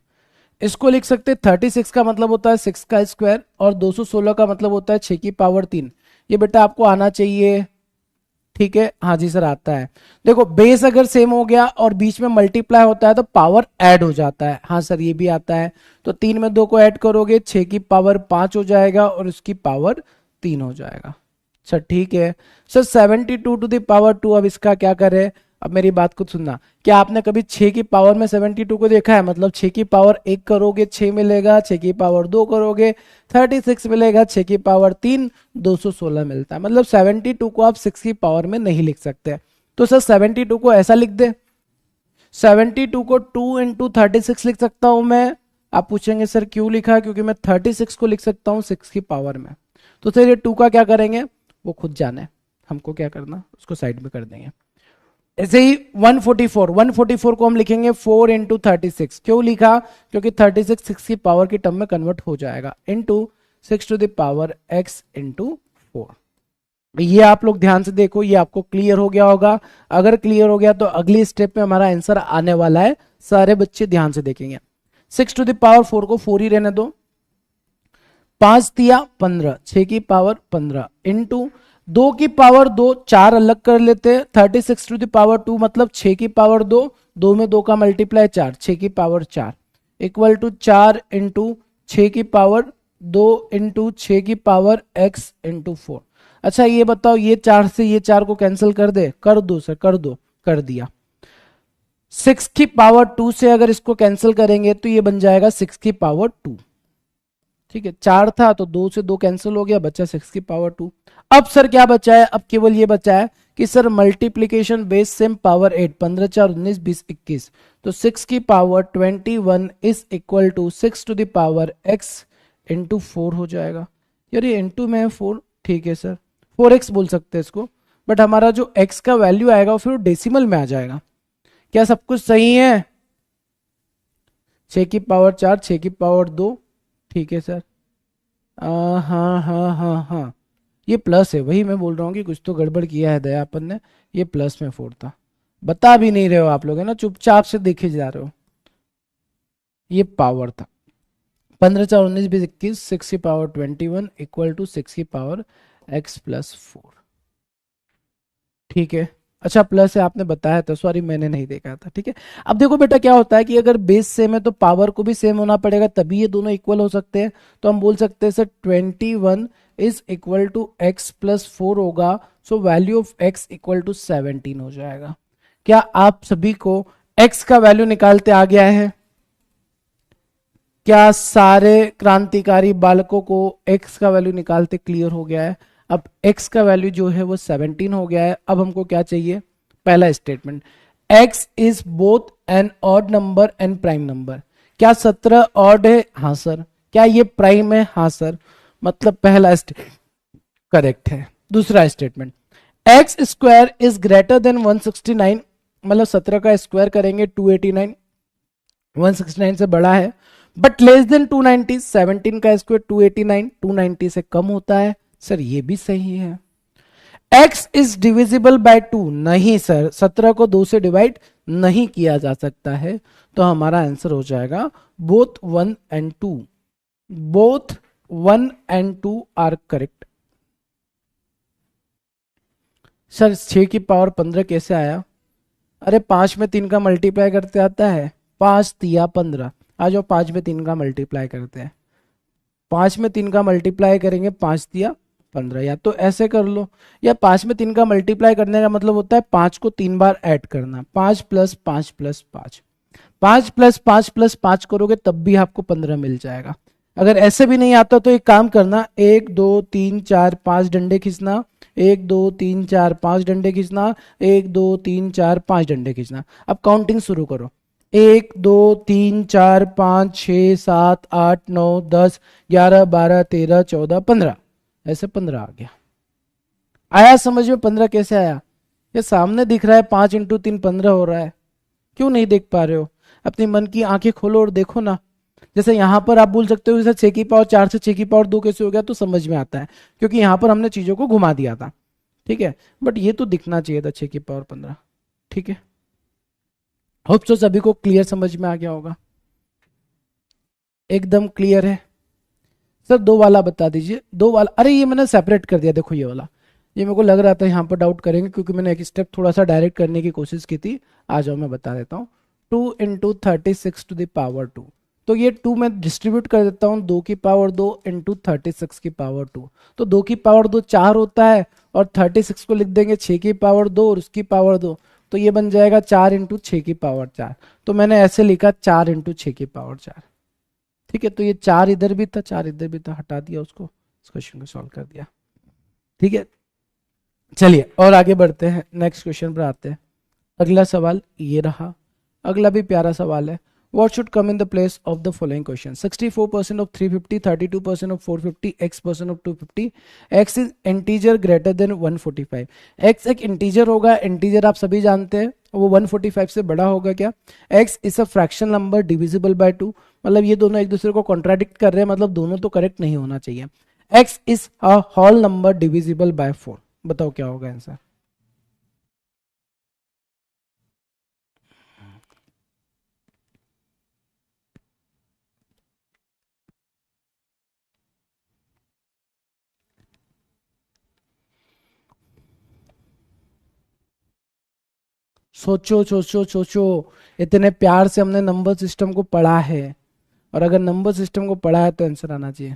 इसको लिख सकते हैं 36 का मतलब होता है 6 का स्क्वायर, और 216 का मतलब होता है 6 की पावर 3। ये बेटा आपको आना चाहिए। ठीक है, हाँ जी सर आता है। देखो बेस अगर सेम हो गया और बीच में मल्टीप्लाई होता है तो पावर ऐड हो जाता है। हाँ सर ये भी आता है। तो 3 में 2 को ऐड करोगे 6 की पावर 5 हो जाएगा और उसकी पावर 3 हो जाएगा। सर ठीक है सर, 72 टू द पावर 2, अब इसका क्या करें। अब मेरी बात को सुनना, क्या आपने कभी 6 की पावर में 72 को देखा है? मतलब 6 की पावर 1 करोगे 6 मिलेगा, 6 की पावर 2 करोगे 36 मिलेगा, 6 की पावर 3 216 मिलता है। मतलब 72 को आप 6 की पावर में नहीं लिख सकते। तो सर 72 को ऐसा लिख दे, 72 को 2 इंटू 36 लिख सकता हूं मैं। आप पूछेंगे सर क्यों लिखा, क्योंकि मैं 36 को लिख सकता हूं 6 की पावर में। तो सर ये 2 का क्या करेंगे, वो खुद जाने, हमको क्या करना उसको साइड में कर देंगे। ऐसे ही 144 को हम लिखेंगे 4 इंटू 36। क्यों लिखा, क्योंकि 36 6 की पावर की टर्म में कन्वर्ट हो जाएगा, into 6 to the power x into 4। ये आप लोग ध्यान से देखो, ये आपको क्लियर हो गया होगा। अगर क्लियर हो गया तो अगली स्टेप में हमारा आंसर आने वाला है। सारे बच्चे ध्यान से देखेंगे। 6 टू द पावर 4 को 4 ही रहने दो, 5 दिया 15, 6 की पावर 15 इंटू 2 की पावर 2, 4 अलग कर लेते हैं। 36 टू द पावर 2 मतलब 6 की पावर 2, 2 में 2 का मल्टीप्लाई 4, 6 की पावर 4 इक्वल टू 4 इंटू 6 की पावर 2 इंटू 6 की पावर x इंटू 4। अच्छा ये बताओ, ये 4 से ये 4 को कैंसिल कर दे, कर दो सर, कर दो, कर दिया। 6 की पावर 2 से अगर इसको कैंसिल करेंगे तो ये बन जाएगा 6 की पावर 2। ठीक है, 4 था तो 2 से 2 कैंसिल हो गया, बचा 6 की पावर 2। अब सर क्या बचा है, अब केवल ये बचा है कि sir multiplication base same power 8, 15 4 19 20 21। तो 6 की पावर 21 is equal to 6 to the power x into 4 हो जाएगा। यार ये इंटू में है 4, ठीक है सर 4x बोल सकते हैं इसको। बट हमारा जो x का वैल्यू आएगा वो फिर डेसिमल में आ जाएगा। क्या सब कुछ सही है? 6 की पावर 4, 6 की पावर 2, ठीक है सर। हाँ हाँ हाँ हाँ, ये प्लस है, वही मैं बोल रहा हूँ कि कुछ तो गड़बड़ किया है दयापन ने। ये प्लस में 4 था, बता भी नहीं रहे हो आप लोग, है ना, चुपचाप से देखे जा रहे हो। ये पावर था 15 4 19 20 21, 6 की पावर 21 इक्वल टू 6 की पावर x प्लस 4। ठीक है, अच्छा प्लस है आपने बताया था, सॉरी मैंने नहीं देखा था। ठीक है, अब देखो बेटा क्या होता है कि अगर बेस सेम है तो पावर को भी सेम होना पड़ेगा, तभी ये दोनों इक्वल हो सकते हैं। तो हम बोल सकते हैं sir 21 is equal to x plus 4 होगा। So value of x equal to 17 हो जाएगा। क्या आप सभी को x का वैल्यू निकालते आ गया है? क्या सारे क्रांतिकारी बालकों को x का वैल्यू निकालते क्लियर हो गया है? अब x का वैल्यू जो है वो 17 हो गया है। अब हमको क्या चाहिए, पहला statement, x is both an odd number and prime number. क्या 17 ऑड है? हाँ सर। क्या ये प्राइम है? हाँ सर। मतलब पहला स्टेटमेंट करेक्ट है। दूसरा statement, x square is greater than 169, मतलब 17 का स्क्वायर करेंगे 289, 169 से बड़ा है, बट लेस देन 290, 17 का स्क्वायर 289, 290 से कम होता है। सर ये भी सही है। x इज डिविजिबल बाय 2, नहीं सर, 17 को 2 से डिवाइड नहीं किया जा सकता है, तो हमारा आंसर हो जाएगा both 1 and 2, both 1 and 2 are correct. Sir 6 की पावर 15 कैसे आया? अरे 5 में 3 का मल्टीप्लाई करते आता है, 5 तिया 15, आ जाओ 5 में 3 का मल्टीप्लाई करते हैं, 5 में 3 का मल्टीप्लाई करेंगे 5 तिया 15, या तो ऐसे कर लो, या 5 में 3 का मल्टीप्लाई करने का मतलब होता है 5 को 3 बार ऐड करना, 5 प्लस 5 प्लस 5, 5 प्लस 5 प्लस 5 करोगे तब भी आपको 15 मिल जाएगा। अगर ऐसे भी नहीं आता तो एक काम करना, 1 2 3 4 5 डंडे खींचना, 1 2 3 4 5 डंडे खींचना, 1 2 3 4 5 डंडे खींचना। अब काउंटिंग शुरू करो, 1 2 3 4 5 6 7 8 9 10 11 12 13 14 15, ऐसे 15 आ गया। आया समझ में 15 कैसे आया? ये सामने दिख रहा है 5 इंटू 3 15 हो रहा है, क्यों नहीं देख पा रहे हो? अपनी मन की आंखें खोलो और देखो ना। जैसे यहां पर आप बोल सकते हो जैसे 6 की पावर 4 से 6 की पावर 2 कैसे हो गया, तो समझ में आता है क्योंकि यहां पर हमने चीजों को घुमा दिया था, ठीक है, बट ये तो दिखना चाहिए था 6 की पावर 15, ठीक है। होप सो सभी को क्लियर समझ में आ गया होगा, एकदम क्लियर है। सर 2 वाला बता दीजिए, 2 वाला, अरे ये मैंने सेपरेट कर दिया, देखो ये वाला, ये मेरे को लग रहा था यहाँ पर डाउट करेंगे क्योंकि मैंने एक स्टेप थोड़ा सा डायरेक्ट करने की कोशिश की थी। आ जाओ मैं बता देता हूँ, 2 इंटू 36 टू द पावर 2, तो ये 2 मैं डिस्ट्रीब्यूट कर देता हूँ, 2 की पावर 2 इंटू 36 की पावर 2, तो 2 की पावर 2 4 होता है, और 36 को लिख देंगे 6 की पावर 2 और उसकी पावर 2, तो ये बन जाएगा 4 इंटू 6 की पावर 4, तो मैंने ऐसे लिखा 4 इंटू 6 की पावर 4, ठीक है। तो ये 4 इधर भी था, 4 इधर भी था, हटा दिया उसको, इस क्वेश्चन को सॉल्व कर दिया, ठीक है। चलिए और आगे बढ़ते हैं, नेक्स्ट क्वेश्चन पर आते हैं। अगला सवाल ये रहा, अगला भी प्यारा सवाल है। What should come in the place of the following question? 64% of 350, 32% of 450, x% of 250, x is integer greater than 145। x एक इंटीजर होगा, इंटीजर आप सभी जानते हैं, वो 145 से बड़ा होगा क्या? x is a fraction number divisible by 2, मतलब ये दोनों एक दूसरे को कॉन्ट्राडिक्ट कर रहे हैं, मतलब दोनों तो करेक्ट नहीं होना चाहिए। x is a whole number divisible by 4, बताओ क्या होगा आंसर? सोचो सोचो सोचो, इतने प्यार से हमने नंबर सिस्टम को पढ़ा है, और अगर नंबर सिस्टम को पढ़ा है तो आंसर आना चाहिए।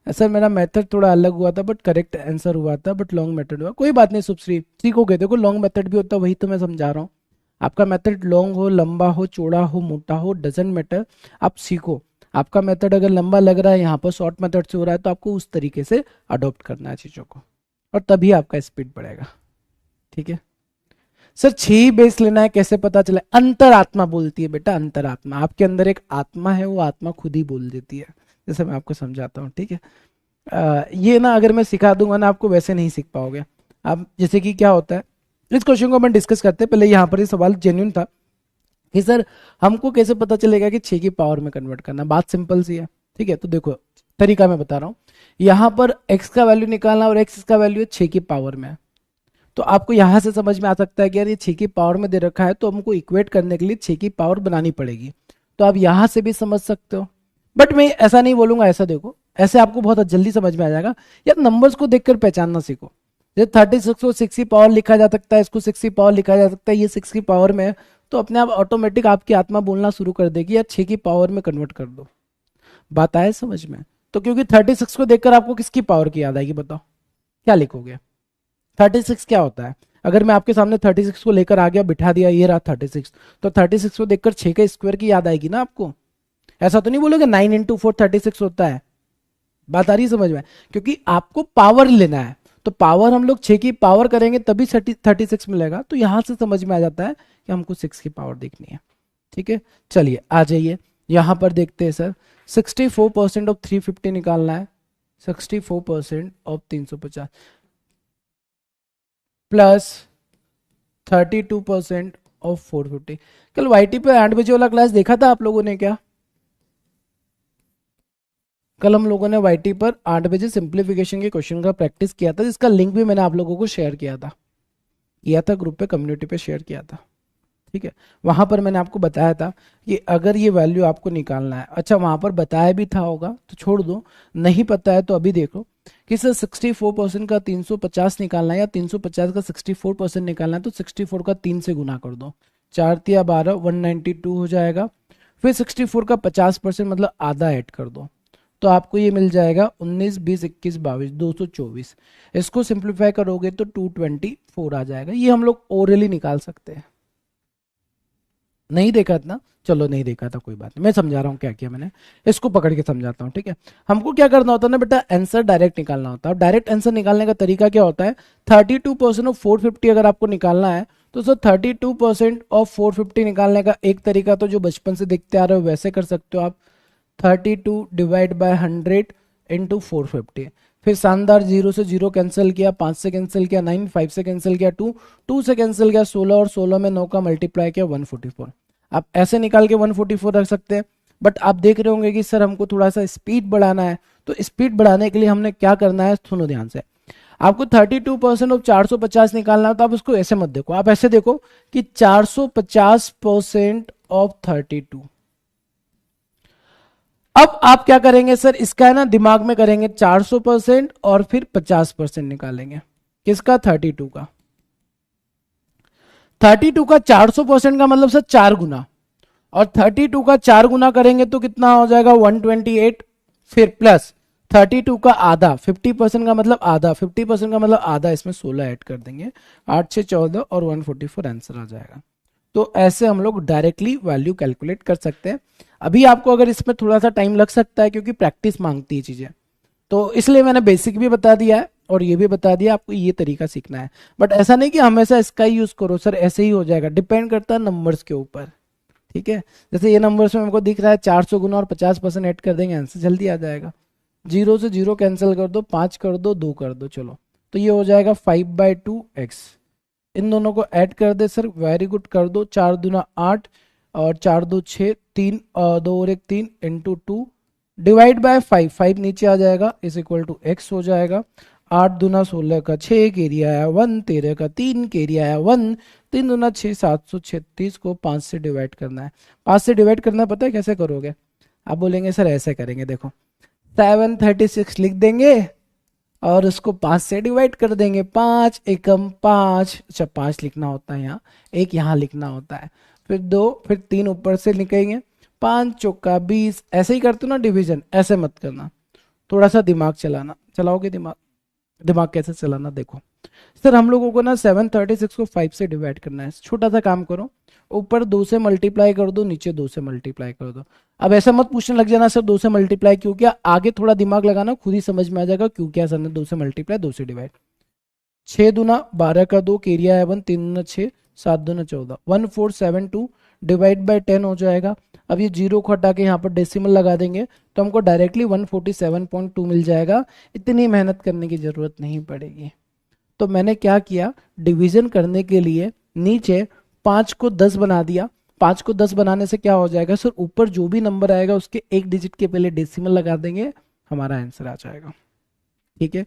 सर मेरा मेथड थोड़ा अलग हुआ था बट करेक्ट आंसर हुआ था, बट लॉन्ग मेथड हुआ, कोई बात नहीं शुभश्री, सीखोगे, देखो लॉन्ग मेथड भी होता है, वही तो मैं समझा रहा हूँ। आपका मेथड लॉन्ग हो, लंबा हो, चौड़ा हो, मोटा हो, डजेंट मैटर, आप सीखो। आपका मेथड अगर लंबा लग रहा है, यहाँ पर शॉर्ट मेथड से हो रहा है, तो आपको उस तरीके से अडॉप्ट करना है चीज़ों को, और तभी आपका स्पीड बढ़ेगा, ठीक है। सर 6 बेस लेना है, कैसे पता चला? अंतरात्मा बोलती है बेटा, अंतरात्मा, आपके अंदर एक आत्मा है, वो आत्मा खुद ही बोल देती है, जैसे मैं आपको समझाता हूँ, ठीक है। ये ना अगर मैं सिखा दूंगा ना आपको, वैसे नहीं सीख पाओगे आप। जैसे कि क्या होता है, इस क्वेश्चन को अपन डिस्कस करते हैं, पहले यहाँ पर ये सवाल जेन्युइन था कि सर हमको कैसे पता चलेगा कि 6 की पावर में कन्वर्ट करना, बात सिंपल सी है, ठीक है। तो देखो तरीका मैं बता रहा हूँ, यहाँ पर x का वैल्यू निकालना, और x का वैल्यू है 6 की पावर में, तो आपको यहां से समझ में आ सकता है कि यार ये 6 की पावर में दे रखा है, तो हमको इक्वेट करने के लिए 6 की पावर बनानी पड़ेगी, तो आप यहां से भी समझ सकते हो, बट मैं ऐसा नहीं बोलूंगा, ऐसा देखो, ऐसे आपको बहुत जल्दी समझ में आ जाएगा। यार नंबर्स को देखकर पहचानना सीखो, जैसे 36 को 6 की पावर लिखा जा सकता है, इसको 6 की पावर लिखा जा सकता है, ये 6 की पावर में है, तो अपने आप ऑटोमेटिक आपकी आत्मा बोलना शुरू कर देगी यार 6 की पावर में कन्वर्ट कर दो। बात आए समझ में? तो क्योंकि 36 को देखकर आपको किसकी पावर की याद आएगी, बताओ क्या लिखोगे? 36 क्या होता है? अगर मैं आपके सामने 36 को लेकर आ गया, बिठा दिया, ये रहा 36, तो 36 को देखकर 6 के स्क्वायर की याद आएगी ना आपको। ऐसा तो नहीं बोलोगे 9 इंटू 4 36 होता है। बात आ रही है समझ में? क्योंकि आपको पावर लेना है, तो पावर हम लोग 6 की पावर करेंगे तभी 36 मिलेगा, तो यहां से समझ में आ जाता है कि हमको 6 की पावर देखनी है, ठीक है। चलिए आ जाइए, यहां पर देखते हैं सर, 64% ऑफ 350 निकालना है, 64% ऑफ 350 प्लस 32% ऑफ 450। कल वाईटी पे 8 बजे वाला क्लास देखा था आप लोगों ने क्या? कल हम लोगों ने वाईटी पर 8 बजे सिंप्लीफिकेशन के क्वेश्चन का प्रैक्टिस किया था, जिसका लिंक भी मैंने आप लोगों को शेयर किया था ग्रुप पे, कम्युनिटी पे शेयर किया था। ठीक है, वहां पर मैंने आपको बताया था कि अगर ये वैल्यू आपको निकालना है, अच्छा वहां पर बताया भी था होगा तो छोड़ दो, नहीं पता है तो अभी देखो कि सर 64% का 350 निकालना है या 350 का 64% निकालना है, तो 64 का 3 से गुना कर दो, 4 तिया 12, 192 हो जाएगा। फिर 64 का 50% मतलब आधा ऐड कर दो, तो आपको ये मिल जाएगा 19, 20, 21, 22, 224। इसको सिंप्लीफाई करोगे तो 224 आ जाएगा। ये हम लोग ओरली निकाल सकते हैं। नहीं देखा था, चलो नहीं देखा था कोई बात नहीं, मैं समझा रहा हूँ क्या किया मैंने, इसको पकड़ के समझाता हूँ। ठीक है, हमको क्या करना होता है ना बेटा, आंसर डायरेक्ट निकालना होता है। डायरेक्ट आंसर निकालने का तरीका क्या होता है, 32% ऑफ 450 अगर आपको निकालना है तो सर 32% ऑफ 450 निकालने का एक तरीका तो जो बचपन से देखते आ रहे हो वैसे कर सकते हो आप, 32 डिवाइड बाय 100 इंटू 450। फिर शानदार, 0 से 0 कैंसिल किया, 5 से कैंसिल किया 9, 5 से कैंसिल किया 2, 2 से कैंसिल किया 16 और 16 में 9 का मल्टीप्लाई किया 144। आप ऐसे निकाल के 144 रख सकते हैं। बट आप देख रहे होंगे कि सर हमको थोड़ा सा स्पीड बढ़ाना है, तो स्पीड बढ़ाने के लिए हमने क्या करना है, सुनो ध्यान से। आपको 32% ऑफ 450 निकालना है, तो आप उसको ऐसे मत देखो, आप ऐसे देखो कि 450% ऑफ 32। अब आप क्या करेंगे सर, इसका है ना दिमाग में करेंगे 400% और फिर 50% निकालेंगे, किसका, 32 का। 32 का 400% का मतलब सर 4 गुना, और 32 का 4 गुना करेंगे तो कितना हो जाएगा, 128। फिर प्लस 32 का आधा, 50% का मतलब आधा, 50% का मतलब आधा, इसमें 16 ऐड कर देंगे, 8 से 14 और 144 आंसर आ जाएगा। तो ऐसे हम लोग डायरेक्टली वैल्यू कैलकुलेट कर सकते हैं। अभी आपको अगर इसमें थोड़ा सा टाइम लग सकता है क्योंकि प्रैक्टिस मांगती है चीजें, तो इसलिए मैंने बेसिक भी बता दिया है और ये भी बता दिया, आपको ये तरीका सीखना है। बट ऐसा नहीं कि हमेशा इसका ही यूज करो सर, ऐसे ही हो जाएगा, डिपेंड करता है नंबर्स के ऊपर। ठीक है, जैसे ये नंबर्स में हमको दिख रहा है 400 गुना और 50% ऐड कर देंगे, आंसर जल्दी आ जाएगा। 0 से 0 कैंसिल कर दो, 5 कर दो, 2 कर दो, चलो तो ये हो जाएगा 5/2x। इन दोनों को ऐड कर दे सर, वेरी गुड, कर दो, 4 दूना 8 और 4 2 6, 3 2 और 1 3 इंटू 2 डिवाइड बाय 5, 5 नीचे आ जाएगा, इज इक्वल टू x हो जाएगा। 8 दूना 16 का 6 कैरी आया 1, 13 का 3 कैरी आया 1, 3 दूना 6, 736 को 5 से डिवाइड करना है। 5 से डिवाइड करना पता है कैसे करोगे, आप बोलेंगे सर ऐसे करेंगे, देखो 736 लिख देंगे और उसको 5 से डिवाइड कर देंगे, 5 एकम 5, अच्छा 5 लिखना होता है यहाँ, एक यहाँ लिखना होता है, फिर 2, फिर 3 ऊपर से लिखेंगे, 5 चौका 20। ऐसे ही करते हो ना डिवीजन, ऐसे मत करना, थोड़ा सा दिमाग चलाना, चलाओगे दिमाग, दिमाग कैसे चलाना देखो। सर हम लोगों को ना 736 को 5 से डिवाइड करना है, छोटा सा काम करो, ऊपर 2 से मल्टीप्लाई कर दो, नीचे 2 से मल्टीप्लाई कर दो। अब ऐसा मत पूछने लग जाना सर 2 से मल्टीप्लाई क्यों किया, आगे थोड़ा दिमाग लगाना, खुद ही समझ में आ जाएगा क्यों किया सर ने 2 से मल्टीप्लाई 2 से डिवाइड। 6 दूना 12 का 2 केरिया है 1, 3 दूना 6, 7 दूना 14, 1472 डिवाइड बाय 10 हो जाएगा। अब ये जीरो को हटा के यहाँ पर डेसिमल लगा देंगे तो हमको डायरेक्टली 147.2 मिल जाएगा। इतनी मेहनत करने की जरूरत नहीं पड़ेगी। तो मैंने क्या किया, डिवीजन करने के लिए नीचे 5 को 10 बना दिया। 5 को 10 बनाने से क्या हो जाएगा सर, ऊपर जो भी नंबर आएगा उसके एक डिजिट के पहले डेसिमल लगा देंगे, हमारा आंसर आ जाएगा। ठीक है,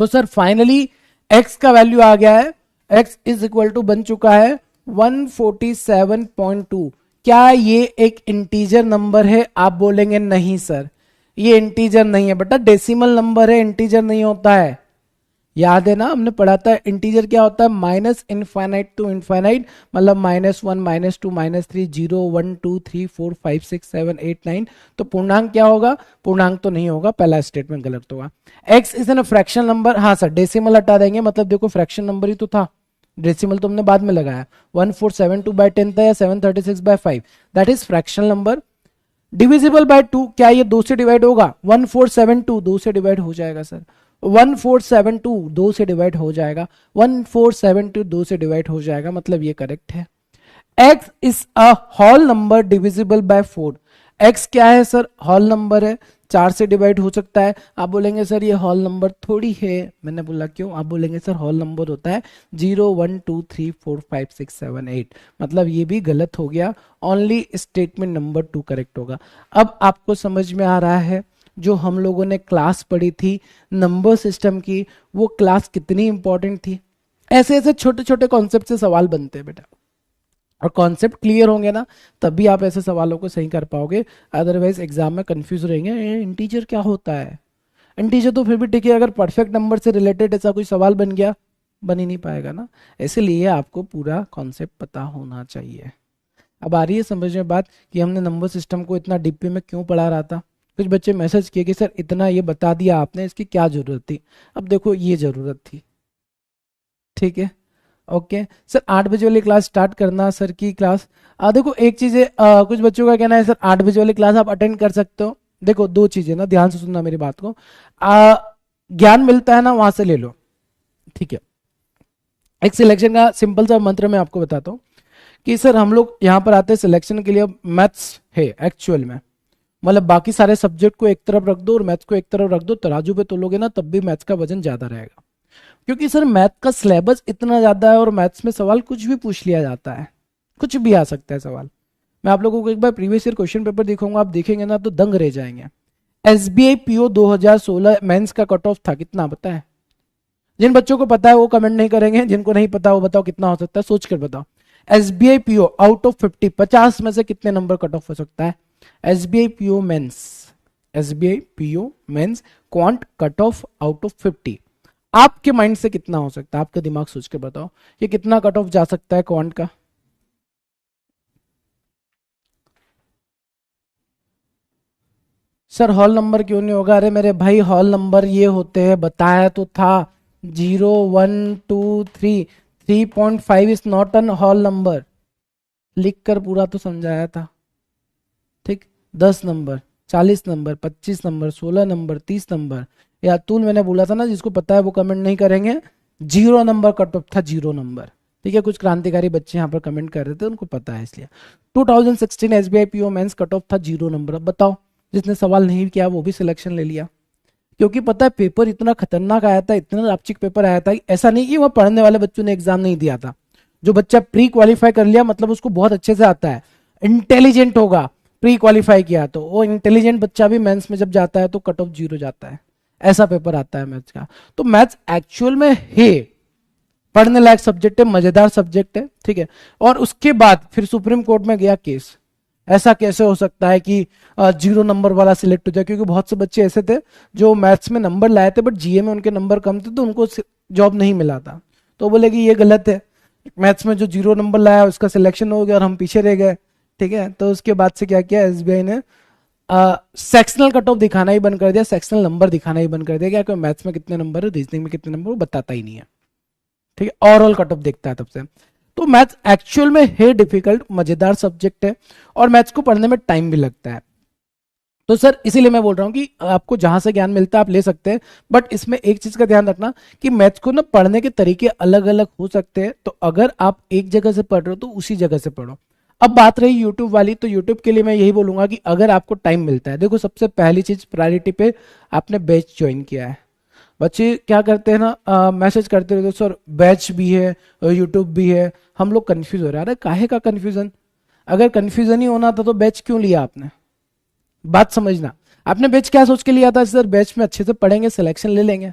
तो सर फाइनली x का वैल्यू आ गया है, x इज इक्वल टू बन चुका है 147.2। क्या ये एक इंटीजर नंबर है, आप बोलेंगे नहीं सर ये इंटीजर नहीं है, बेटा डेसिमल नंबर है, इंटीजर नहीं होता है। याद है ना, हमने पढ़ा था इंटीजर क्या होता है, माइनस इनफाइनाइट टू इनफाइनाइट, मतलब -1 -2 -3 0 1 2 3 4 5 6 7 8 9। तो पूर्णांक क्या होगा, पूर्णांक तो नहीं होगा, पहला स्टेटमेंट गलत होगा। x is N fraction number, हाँ सर डेसिमल हटा देंगे, मतलब देखो फ्रैक्शन नंबर ही तो था, डेसिमल तो हमने बाद में लगाया। 1472/10 था या 736/5, that is fractional number. Divisible by 2, क्या ये 2 से डिवाइड होगा, 1472 2 से डिवाइड हो जाएगा सर, 1472 2 से डिवाइड हो जाएगा, 1472 2 से डिवाइड हो जाएगा, मतलब ये करेक्ट है। x is a whole number divisible by 4। x क्या है सर, होल नंबर है, 4 से डिवाइड हो सकता है। आप बोलेंगे सर ये होल नंबर थोड़ी है, मैंने बोला क्यों, आप बोलेंगे सर होल नंबर होता है 0 1 2 3 4 5 6 7 8, मतलब ये भी गलत हो गया, ओनली स्टेटमेंट नंबर 2 करेक्ट होगा। अब आपको समझ में आ रहा है जो हम लोगों ने क्लास पढ़ी थी नंबर सिस्टम की, वो क्लास कितनी इंपॉर्टेंट थी। ऐसे ऐसे छोटे छोटे कॉन्सेप्ट से सवाल बनते हैं बेटा, और कॉन्सेप्ट क्लियर होंगे ना तभी आप ऐसे सवालों को सही कर पाओगे, अदरवाइज एग्जाम में कंफ्यूज रहेंगे इंटीजर क्या होता है। इंटीजर तो फिर भी ठीक है, अगर परफेक्ट नंबर से रिलेटेड ऐसा कोई सवाल बन गया, बन ही नहीं पाएगा ना। इसलिए आपको पूरा कॉन्सेप्ट पता होना चाहिए। अब आ रही है समझ में बात कि हमने नंबर सिस्टम को इतना डीपी में क्यों पढ़ा रहा था। कुछ बच्चे मैसेज किए कि सर इतना ये बता दिया आपने, इसकी क्या जरूरत थी। अब देखो ये जरूरत थी, ठीक है। ओके सर 8 बजे वाली क्लास स्टार्ट करना, सर की क्लास देखो एक चीज है, कुछ बच्चों का कहना है सर 8 बजे वाली क्लास आप अटेंड कर सकते हो। देखो दो चीजें ना, ध्यान से सुनना मेरी बात को। ज्ञान मिलता है ना वहां से ले लो, ठीक है। एक सिलेक्शन का सिंपल सा मंत्र मैं आपको बताता हूँ कि सर हम लोग यहाँ पर आते हैं सिलेक्शन के लिए, मैथ्स है एक्चुअल में, मतलब बाकी सारे सब्जेक्ट को एक तरफ रख दो और मैथ्स को एक तरफ रख दो, तराजू पे तोलोगे ना तब भी मैथ्स का वजन ज्यादा रहेगा, क्योंकि सर मैथ का सिलेबस इतना ज्यादा है और मैथ्स में सवाल कुछ भी पूछ लिया जाता है, कुछ भी आ सकता है सवाल। मैं आप लोगों को एक बार प्रीवियस ईयर क्वेश्चन पेपर दिखाऊंगा, आप देखेंगे ना तो दंग रह जाएंगे। एसबीआई पीओ 2016 मेंस का कट ऑफ था कितना पता है? जिन बच्चों को पता है वो कमेंट नहीं करेंगे, जिनको नहीं पता वो बताओ कितना हो सकता है, सोच कर बताओ। एसबीआई पीओ आउट ऑफ 50, 50 में से कितने नंबर कट ऑफ हो सकता है? SBI PO mains, SBI PO mains quant cut off out of 50, आपके माइंड से कितना हो सकता है? आपका दिमाग सोच के बताओ कि कितना कट ऑफ जा सकता है क्वांट का। सर हॉल नंबर क्यों नहीं होगा? अरे मेरे भाई हॉल नंबर ये होते हैं, बताया तो था, 0 1 2 3, 3.5 is not an whole number, लिख कर पूरा तो समझाया था, ठीक। 10 number, 40 number, 25 number, 16 number, 30 number, या अतुल मैंने बोला था ना, जिसको पता है वो कमेंट नहीं करेंगे। 0 नंबर कट ऑफ था, 0 नंबर, ठीक है। कुछ क्रांतिकारी बच्चे यहाँ पर कमेंट कर रहे थे, उनको पता है इसलिए। 2016 SBI PO mains cut off था 0 नंबर। अब बताओ जिसने सवाल नहीं किया वो भी सिलेक्शन ले लिया, क्योंकि पता है पेपर इतना खतरनाक आया था, इतना लापचिक पेपर आया था, ऐसा नहीं कि वह पढ़ने वाले बच्चों ने एग्जाम नहीं दिया था। जो बच्चा प्री क्वालिफाई कर लिया मतलब उसको बहुत अच्छे से आता है, इंटेलिजेंट होगा, प्री क्वालिफाई किया तो वो इंटेलिजेंट बच्चा भी मेंस में जब जाता है तो कट ऑफ 0 जाता है। ऐसा पेपर आता है मैथ्स का। तो मैथ्स एक्चुअल में है पढ़ने लायक सब्जेक्ट है, मजेदार सब्जेक्ट है, ठीक है। और उसके बाद फिर सुप्रीम कोर्ट में गया केस, ऐसा कैसे हो सकता है कि 0 नंबर वाला सिलेक्ट हो जाए, क्योंकि बहुत से बच्चे ऐसे थे जो मैथ्स में नंबर लाए थे बट जीए में उनके नंबर कम थे तो उनको जॉब नहीं मिला था। तो बोले कि ये गलत है, मैथ्स में जो 0 नंबर लाया उसका सिलेक्शन हो गया और हम पीछे रह गए, ठीक है। तो उसके बाद से क्या किया एसबीआई ने, सेक्शनल कट ऑफ दिखाना ही बंद कर दिया, सेक्शनल नंबर दिखाना ही बंद कर दिया, क्योंकि मैथ्स में कितने नंबर है, रीजनिंग में कितने नंबर वो बताता ही नहीं है, ठीक है। ओवरऑल कट ऑफ देखता है तब से। तो मैथ्स एक्चुअल में है डिफिकल्ट, मजेदार सब्जेक्ट है और मैथ्स को पढ़ने में टाइम भी लगता है। तो सर इसीलिए मैं बोल रहा हूं कि आपको जहां से ज्ञान मिलता है आप ले सकते हैं, बट इसमें एक चीज का ध्यान रखना कि मैथ्स को ना पढ़ने के तरीके अलग अलग हो सकते हैं। तो अगर आप एक जगह से पढ़ रहे हो तो उसी जगह से पढ़ो। अब बात रही यूट्यूब वाली, तो यूट्यूब के लिए मैं यही बोलूंगा कि अगर आपको टाइम मिलता है, देखो सबसे पहली चीज प्रायोरिटी पे आपने बैच ज्वाइन किया है। बच्चे क्या करते हैं ना, मैसेज करते रहते सर बैच भी है यूट्यूब भी है, हम लोग कंफ्यूज हो रहे हैं। अरे काहे का कंफ्यूजन? अगर कंफ्यूजन ही होना था तो बैच क्यों लिया आपने? बात समझना, आपने बैच क्या सोच के लिया था? सर बैच में अच्छे से पढ़ेंगे सिलेक्शन ले लेंगे,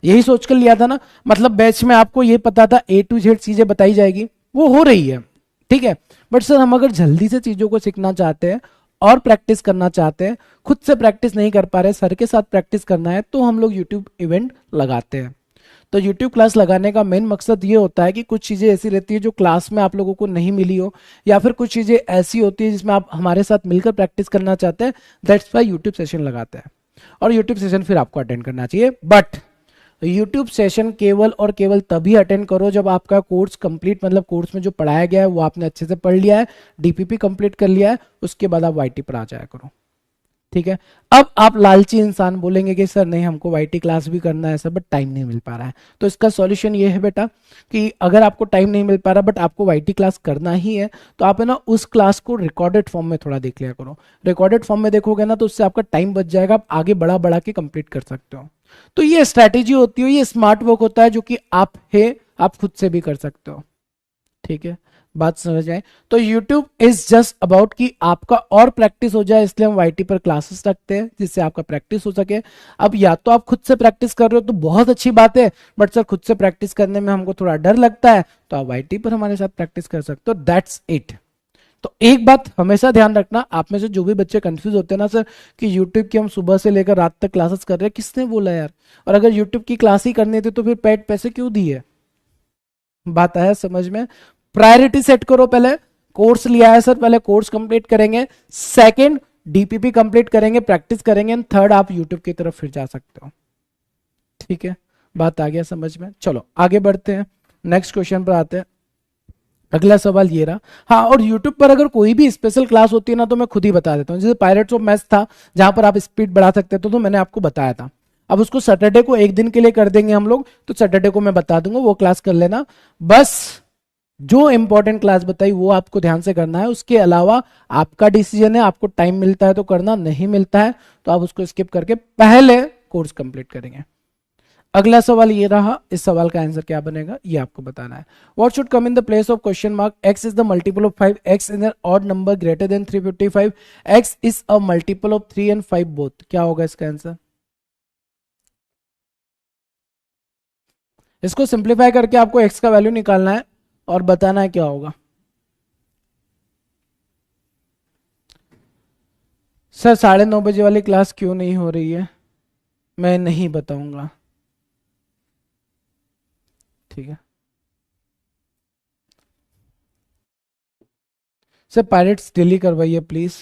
यही सोच कर लिया था ना। मतलब बैच में आपको ये पता था A to Z चीजें बताई जाएगी, वो हो रही है, ठीक है। बट सर हम अगर जल्दी से चीजों को सीखना चाहते हैं और प्रैक्टिस करना चाहते हैं, खुद से प्रैक्टिस नहीं कर पा रहे, सर के साथ प्रैक्टिस करना है, तो हम लोग यूट्यूब इवेंट लगाते हैं। तो यूट्यूब क्लास लगाने का मेन मकसद ये होता है कि कुछ चीज़ें ऐसी रहती है जो क्लास में आप लोगों को नहीं मिली हो, या फिर कुछ चीज़ें ऐसी होती है जिसमें आप हमारे साथ मिलकर प्रैक्टिस करना चाहते हैं, दैट्स वाई यूट्यूब सेशन लगाते हैं। और यूट्यूब सेशन फिर आपको अटेंड करना चाहिए, बट यूट्यूब सेशन केवल और केवल तभी अटेंड करो जब आपका कोर्स कंप्लीट, मतलब कोर्स में जो पढ़ाया गया है वो आपने अच्छे से पढ़ लिया है, डीपीपी कंप्लीट कर लिया है, उसके बाद आप वाईटी पर आ जाया करो, ठीक है। अब आप लालची इंसान बोलेंगे कि सर नहीं हमको वाईटी क्लास भी करना है सर, बट टाइम नहीं मिल पा रहा है। तो इसका सॉल्यूशन ये है बेटा कि अगर आपको टाइम नहीं मिल पा रहा बट आपको वाईटी क्लास करना ही है, तो आप है ना उस क्लास को रिकॉर्डेड फॉर्म में थोड़ा देख लिया करो। रिकॉर्डेड फॉर्म में देखोगे ना तो उससे आपका टाइम बच जाएगा, आप आगे बढ़ा बढ़ा के कंप्लीट कर सकते हो। तो ये स्ट्रैटेजी होती है, ये स्मार्ट वर्क होता है जो कि आप खुद से भी कर सकते हो, ठीक है। बात समझ आए? तो YouTube इज जस्ट अबाउट कि आपका और प्रैक्टिस हो जाए, इसलिए हम YT पर क्लासेस रखते हैं जिससे आपका प्रैक्टिस हो सके। अब या तो आप खुद से प्रैक्टिस कर रहे हो तो बहुत अच्छी बात है, बट सर खुद से प्रैक्टिस करने में हमको थोड़ा डर लगता है, तो आप YT पर हमारे साथ प्रैक्टिस कर सकते हो। That's it. तो एक बात हमेशा ध्यान रखना, आप में से जो भी बच्चे कंफ्यूज होते हैं ना सर कि यूट्यूब की हम सुबह से लेकर रात तक क्लासेस कर रहे हैं, किसने बोला यार? और अगर यूट्यूब की क्लास ही करनी थी तो फिर पेड पैसे क्यों दिए? बात आया समझ में? प्रायोरिटी सेट करो पहले। कोर्स लिया है सर, पहले कोर्स कंप्लीट करेंगे, सेकंड डीपीपी कंप्लीट करेंगे, प्रैक्टिस करेंगे, एंड थर्ड आप यूट्यूब की तरफ फिर जा सकते हो। ठीक है, बात आ गया समझ में? चलो आगे बढ़ते हैं, नेक्स्ट क्वेश्चन पर आते हैं। अगला सवाल ये रहा। हाँ, और YouTube पर अगर कोई भी स्पेशल क्लास होती है ना तो मैं खुद ही बता देता हूँ। जैसे पायरेट्स ऑफ मैथ्स था जहां पर आप स्पीड बढ़ा सकते थे, तो मैंने आपको बताया था। अब उसको सैटरडे को एक दिन के लिए कर देंगे हम लोग, तो सैटरडे को मैं बता दूंगा, वो क्लास कर लेना। बस जो इंपॉर्टेंट क्लास बताई वो आपको ध्यान से करना है, उसके अलावा आपका डिसीजन है, आपको टाइम मिलता है तो करना, नहीं मिलता है तो आप उसको स्किप करके पहले कोर्स कंप्लीट करेंगे। अगला सवाल ये रहा, इस सवाल का आंसर क्या बनेगा ये आपको बताना है। What should come in the place of question mark? X is the multiple of 5, x is an odd number greater than 355, x is a multiple of 3 and 5 both. क्या होगा इसका आंसर? इसको सिंप्लीफाई करके आपको एक्स का value निकालना है और बताना है क्या होगा। सर 9:30 वाली क्लास क्यों नहीं हो रही है? मैं नहीं बताऊंगा, ठीक है? सर पायरेट्स डेली करवाइए प्लीज।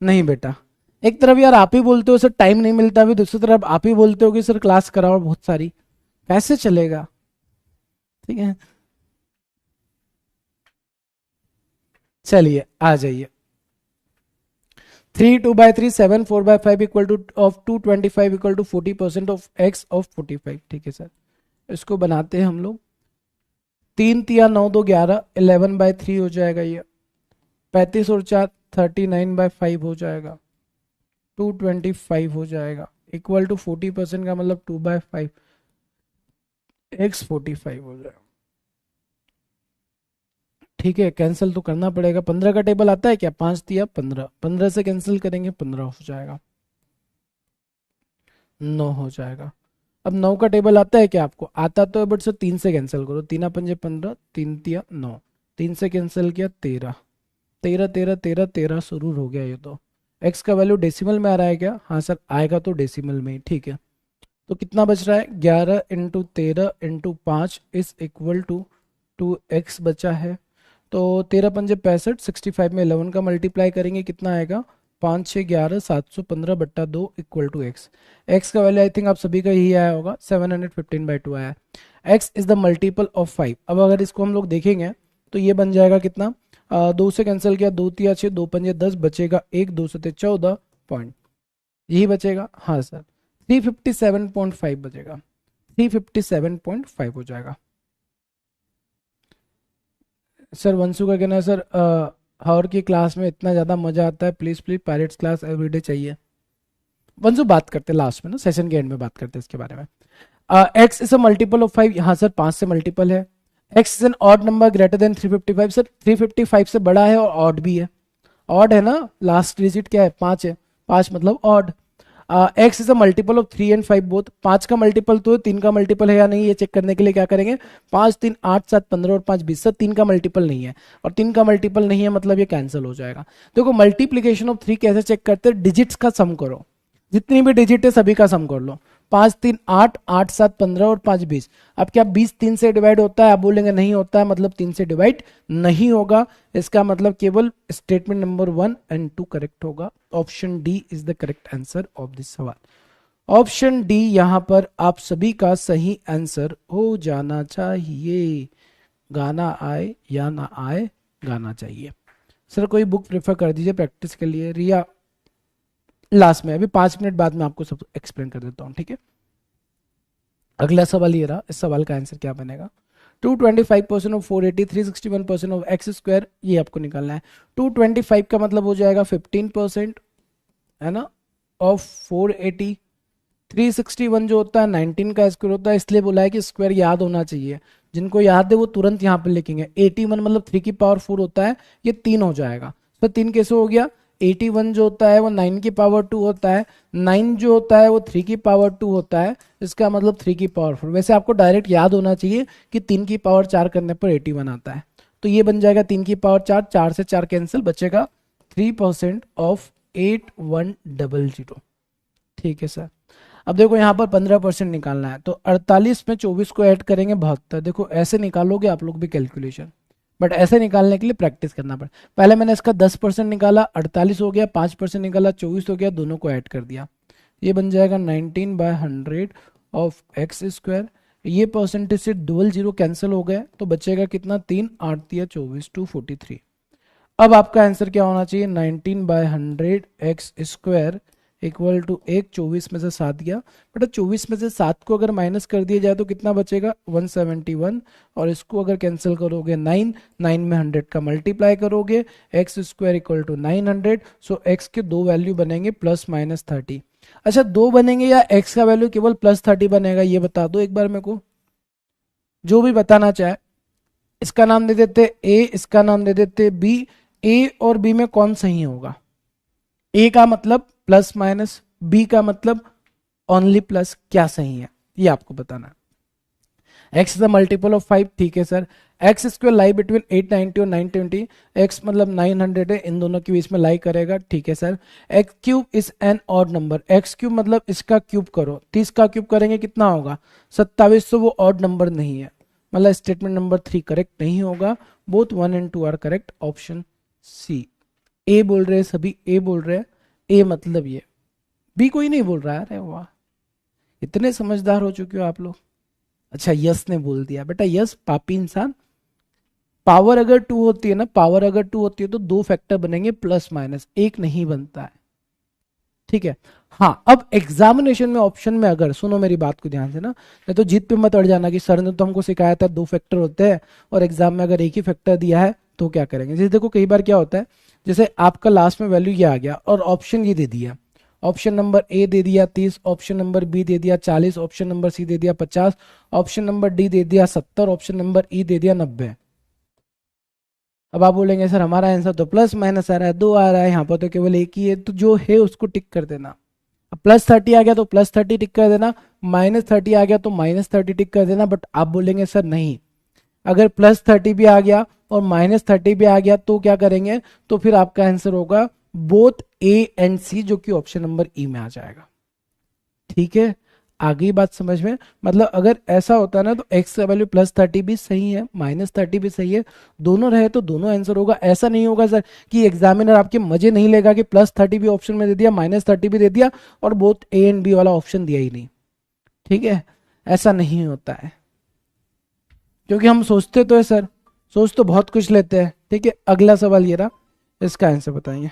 नहीं बेटा, एक तरफ यार आप ही बोलते हो सर टाइम नहीं मिलता, अभी दूसरी तरफ आप ही बोलते हो कि सर क्लास कराओ बहुत सारी, कैसे चलेगा? ठीक है, चलिए आ जाइए। 3 2/3 7 4/5 equal to of 225 equal to 40% of x of 45। ठीक है सर, इसको बनाते हैं हम लोग। 3 3 9 2 11, 11/3 हो जाएगा ये। 35 और 4 39/5 हो जाएगा, 225 हो जाएगा, इक्वल टू 40% का मतलब 2/5 एक्स 45 हो जाएगा। ठीक है, कैंसिल तो करना पड़ेगा। 15 का टेबल आता है क्या? 5 3 15, 15 से कैंसिल करेंगे 15 हो जाएगा, 9 हो जाएगा। अब 9 का टेबल आता है क्या आपको? आता तो है, बट सर 3 से कैंसिल करो। 3 5 15, 3 3 9, 3 से कैंसिल किया 13, 13 13 13 13 शुरू हो गया ये तो। एक्स का वैल्यू डेसिमल में आ रहा है क्या? हाँ सर आएगा तो डेसिमल में ही। ठीक है, तो कितना बच रहा है? 11 into 13 into 5 is equal to 2x बचा है। तो 13 5 65, 65 में 11 का मल्टीप्लाई करेंगे, कितना आएगा? 5 6 11 715/2 इक्वल टू एक्स। एक्स का वैल्यू आई थिंक आप सभी का यही आया होगा, 715/2 आया। X is the multiple of 5। अब अगर इसको हम लोग देखेंगे तो ये बन जाएगा कितना? 2 से कैंसिल किया, 2 3 6, 2 5 10, बचेगा 1, 2 7 14 पॉइंट, यही बचेगा। हाँ सर 357.5 बचेगा, 357.5 हो जाएगा। सर वंशु का कहना है सर हॉर की क्लास में इतना ज़्यादा मज़ा आता है, please please pirates class everyday चाहिए। वंशु बात करते हैं लास्ट में ना, सेशन के एंड में बात करते हैं इसके बारे में। X is a multiple of 5, यहाँ सर 5 से मल्टीपल है। X is an odd number greater than 355, sir 355 से बड़ा है और ऑड भी है। ऑड है ना, लास्ट डिजिट क्या है? 5 है, 5 मतलब odd. X is a multiple of 3 and 5 both. 5 का मल्टीपल तो है, 3 का मल्टीपल है या नहीं ये चेक करने के लिए क्या करेंगे? 5 3 8 7 15 और 5 20, सर 3 का मल्टीपल नहीं है, और 3 का मल्टीपल नहीं है मतलब ये कैंसिल हो जाएगा। देखो मल्टीप्लीकेशन ऑफ 3 कैसे चेक करते हैं? डिजिट्स का सम करो, जितनी भी डिजिट है सभी का सम कर लो। 5 3 8, 8 7 15 और 5 20। अब क्या 20 3 से डिवाइड होता है? आप बोलेंगे नहीं होता है, मतलब 3 से डिवाइड नहीं होगा। इसका मतलब केवल स्टेटमेंट नंबर 1 एंड 2 करेक्ट होगा। Option D is the correct answer of this सवाल। ऑप्शन डी यहां पर आप सभी का सही आंसर हो जाना चाहिए। गाना आए या ना आए, गाना चाहिए। सर कोई बुक प्रेफर कर दीजिए प्रैक्टिस के लिए। रिया लास्ट में, अभी 5 मिनट बाद में आपको सब एक्सप्लेन कर देता हूँ, ठीक है? अगला सवाल ये रहा, इस सवाल का आंसर क्या बनेगा? 225% ऑफ 480, 361% ऑफ एक्स स्क्वायर, ये आपको निकालना है। 225 का मतलब हो जाएगा 15%, है ना, ऑफ 480। 361 जो होता है 19 का स्क्वायर होता है, इसलिए बोला है कि स्क्वायर याद होना चाहिए। जिनको याद है वो तुरंत यहाँ पे लिखेंगे। 81 मतलब 3 की पावर 4 होता है, ये 3 हो जाएगा। तो 3 कैसे हो गया? 81 जो होता है वो 9 की पावर 2 होता है, 9 जो होता है वो 3 की पावर 2 होता है, इसका मतलब 3 की पावर 4। वैसे आपको डायरेक्ट याद होना चाहिए कि 3 की पावर 4 करने पर 81 आता है। तो ये बन जाएगा 3 की पावर 4, 4 से 4 कैंसिल, बचेगा 3% ऑफ 8100। ठीक है सर। अब देखो यहाँ पर 15% निकालना है, तो 48 में 24 को ऐड करेंगे 72। देखो ऐसे निकालोगे आप लोग भी कैलकुलेशन, बट ऐसे निकालने के लिए प्रैक्टिस करना पड़े। पहले मैंने इसका 10% निकाला, 48 हो गया, 5% निकाला, 24 हो गया, दोनों को ऐड कर दिया। ये बन जाएगा 19/100 ऑफ एक्स स्क्वायर। ये परसेंटेज से डबल जीरो कैंसिल हो गए, तो बचेगा कितना? 3 8 या 24 243। अब आपका आंसर क्या होना चाहिए? 19/100 एक्स स्क्वायर इक्वल टू 24 में से 7 गया, बेटा 24 में से 7 को अगर माइनस कर दिया जाए तो कितना बचेगा? 171। और इसको अगर कैंसिल करोगे 9 में 100 का मल्टीप्लाई करोगे, x square equal to 900। So x के दो वैल्यू बनेंगे +-30। अच्छा, दो बनेंगे या एक्स का वैल्यू केवल +30 बनेगा, ये बता दो एक बार मेरे को, जो भी बताना चाहे। इसका नाम दे देते ए, इसका नाम दे देते बी। ए और बी में कौन सही होगा? ए का मतलब प्लस माइनस, बी का मतलब ओनली प्लस, क्या सही है ये आपको बताना है। X is the multiple of 5, ठीक है sir. X square lie between 890 और 920, एक्स मतलब 900 है, इन दोनों के बीच में लाई करेगा, ठीक है sir. X cube is an odd number, x cube मतलब इसका क्यूब करो, 30 का क्यूब करेंगे कितना होगा? 27। वो ऑड नंबर नहीं है, मतलब स्टेटमेंट नंबर 3 करेक्ट नहीं होगा। Both 1 and 2 are correct, option C. A बोल रहे हैं सभी, ए बोल रहे हैं, ए मतलब ये, बी कोई नहीं बोल रहा है। अरे वाह, इतने समझदार हो चुके हो आप लोग। अच्छा, यस ने बोल दिया, बेटा यस पापी इंसान। पावर अगर 2 होती है ना, पावर अगर 2 होती है तो दो फैक्टर बनेंगे प्लस माइनस, एक नहीं बनता है, ठीक है। हाँ, अब एग्जामिनेशन में ऑप्शन में अगर, सुनो मेरी बात को ध्यान से ना, नहीं तो जीत पे मत अड़ जाना कि सर ने तो हमको सिखाया था 2 फैक्टर होते हैं और एग्जाम में अगर एक ही फैक्टर दिया है तो क्या करेंगे। जैसे देखो कई बार क्या होता है, जैसे आपका लास्ट में वैल्यू ये आ गया और ऑप्शन ये दे दिया, ऑप्शन नंबर ए दे दिया 30, ऑप्शन नंबर बी दे दिया 40, ऑप्शन नंबर सी दे दिया 50, ऑप्शन नंबर डी दे दिया 70, ऑप्शन नंबर ई दे दिया 90। अब आप बोलेंगे सर हमारा आंसर तो प्लस माइनस आ रहा है, 2 आ रहा है, यहाँ पर तो केवल एक ही है, तो जो है उसको टिक कर देना। अब +30 आ गया तो +30 टिक कर देना, -30 आ गया तो -30 टिक कर देना। बट आप बोलेंगे सर नहीं, अगर +30 भी आ गया और -30 भी आ गया तो क्या करेंगे? तो फिर आपका आंसर होगा बोथ ए एंड सी, जो कि ऑप्शन नंबर ई में आ जाएगा, ठीक है। आगे बात समझ में, मतलब अगर ऐसा होता ना तो एक्स का वैल्यू +30 भी सही है, -30 भी सही है, दोनों रहे तो दोनों आंसर होगा। ऐसा नहीं होगा सर कि एग्जामिनर आपके मजे नहीं लेगा कि +30 भी ऑप्शन में दे दिया, -30 भी दे दिया और बोथ ए एंड बी वाला ऑप्शन दिया ही नहीं, ठीक है। ऐसा नहीं होता है, क्योंकि हम सोचते तो है सर, सोच तो बहुत कुछ लेते हैं, ठीक है। अगला सवाल ये रहा, इसका आंसर बताइए।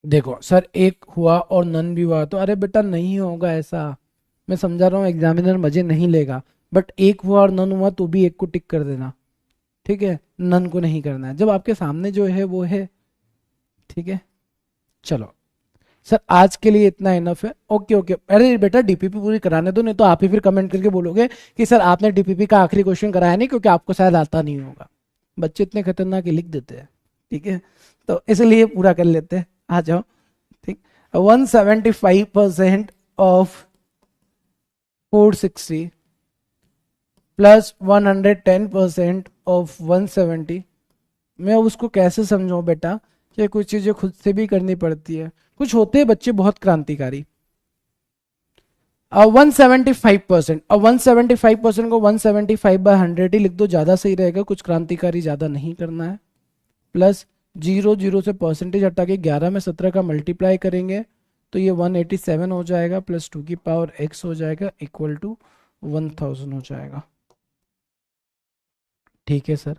देखो सर, एक हुआ और नन भी हुआ तो अरे बेटा नहीं होगा ऐसा, मैं समझा रहा हूँ एग्जामिनर मजे नहीं लेगा, बट एक हुआ और नन हुआ तो भी एक को टिक कर देना, ठीक है। नन को नहीं करना है, जब आपके सामने जो है वो है, ठीक है। चलो सर, आज के लिए इतना इनफ है। ओके ओके, अरे बेटा डीपीपी पूरी कराने दो, नहीं तो आप ही फिर कमेंट करके बोलोगे कि सर आपने डीपीपी का आखिरी क्वेश्चन कराया नहीं, क्योंकि आपको शायद आता नहीं होगा। बच्चे इतने खतरनाक ही लिख देते हैं, ठीक है, तो इसलिए पूरा कर लेते हैं। आ जाओ, ठीक। 175% ऑफ 460 प्लस 110% ऑफ 170, मैं उसको कैसे समझाऊं बेटा कि कुछ चीजें खुद से भी करनी पड़ती है, कुछ होते हैं बच्चे बहुत क्रांतिकारी। 175%, अब 175% को 175/100 ही लिख दो, ज्यादा सही रहेगा, कुछ क्रांतिकारी ज्यादा नहीं करना है। प्लस 0 0 से परसेंटेज हटा के 11 में 17 का मल्टीप्लाई करेंगे तो ये 187 हो जाएगा प्लस 2 की पावर x हो जाएगा इक्वल टू 1000 हो जाएगा। ठीक है सर।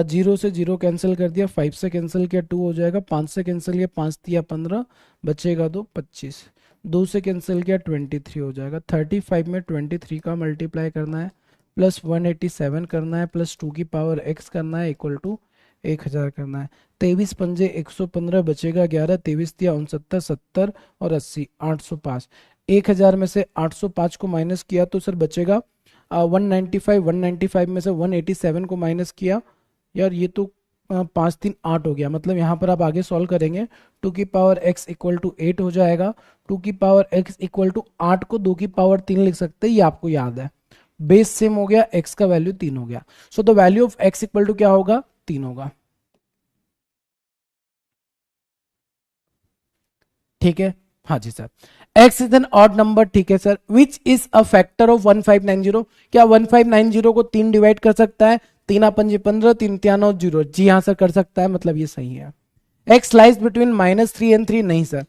0 से 0 कैंसिल कर दिया, 5 से कैंसिल किया 2 हो जाएगा, 5 से कैंसिल किया 5 दिया 15, बचेगा 2 25, 2 से कैंसिल किया 23 हो जाएगा। 35 में 23 का मल्टीप्लाई करना है प्लस 187 करना है प्लस 2 की पावर x करना है इक्वल टू 1000 करना है। 23 पंजे 115, बचेगा 11, 23 दिया 69, 70 और 80, 805। 1000 में से 805 को माइनस किया तो सर बचेगा 195, 195 में से 187 को माइनस किया, यार ये तो 5 3 8 हो गया, मतलब यहाँ पर आप आगे सॉल्व करेंगे 2 की पावर x इक्वल टू 8 हो जाएगा। 2 की पावर x इक्वल टू 8 को 2 की पावर 3 लिख सकते हैं, ये आपको याद है। बेस सेम हो गया, x का वैल्यू 3 हो गया। So the value of x equal to क्या होगा, 3 होगा। ठीक है, हाँ जी sir. x is an odd number, ठीक है sir. Which is a factor of 1590, क्या 1590 को 3 डिवाइड कर सकता है? 3 पंजे 15, 3 9 0, जी हाँ सर कर सकता है, मतलब ये सही है। x लाइज बिटवीन -3 एंड 3, नहीं सर।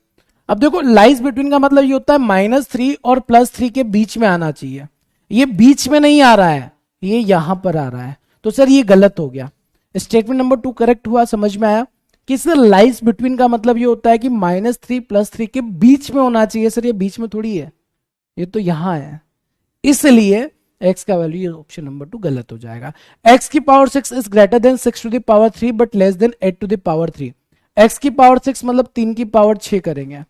अब देखो लाइज बिटवीन का मतलब ये होता है -3 और +3 के बीच में आना चाहिए, ये बीच में नहीं आ रहा है, ये यहां पर आ रहा है, तो सर ये गलत हो गया। स्टेटमेंट नंबर 2 करेक्ट हुआ, समझ में आया कि सर लाइज बिटवीन का मतलब ये होता है कि -3 +3 के बीच में होना चाहिए, सर ये बीच में थोड़ी है, ये तो यहां है, इसलिए x का वैल्यू, ये ऑप्शन नंबर 2 गलत हो जाएगा। x की power 6 is greater than 6 to the power 3 but less than 8 to the power 3। x की पावर 6 मतलब 3 की पावर 6 करेंगे,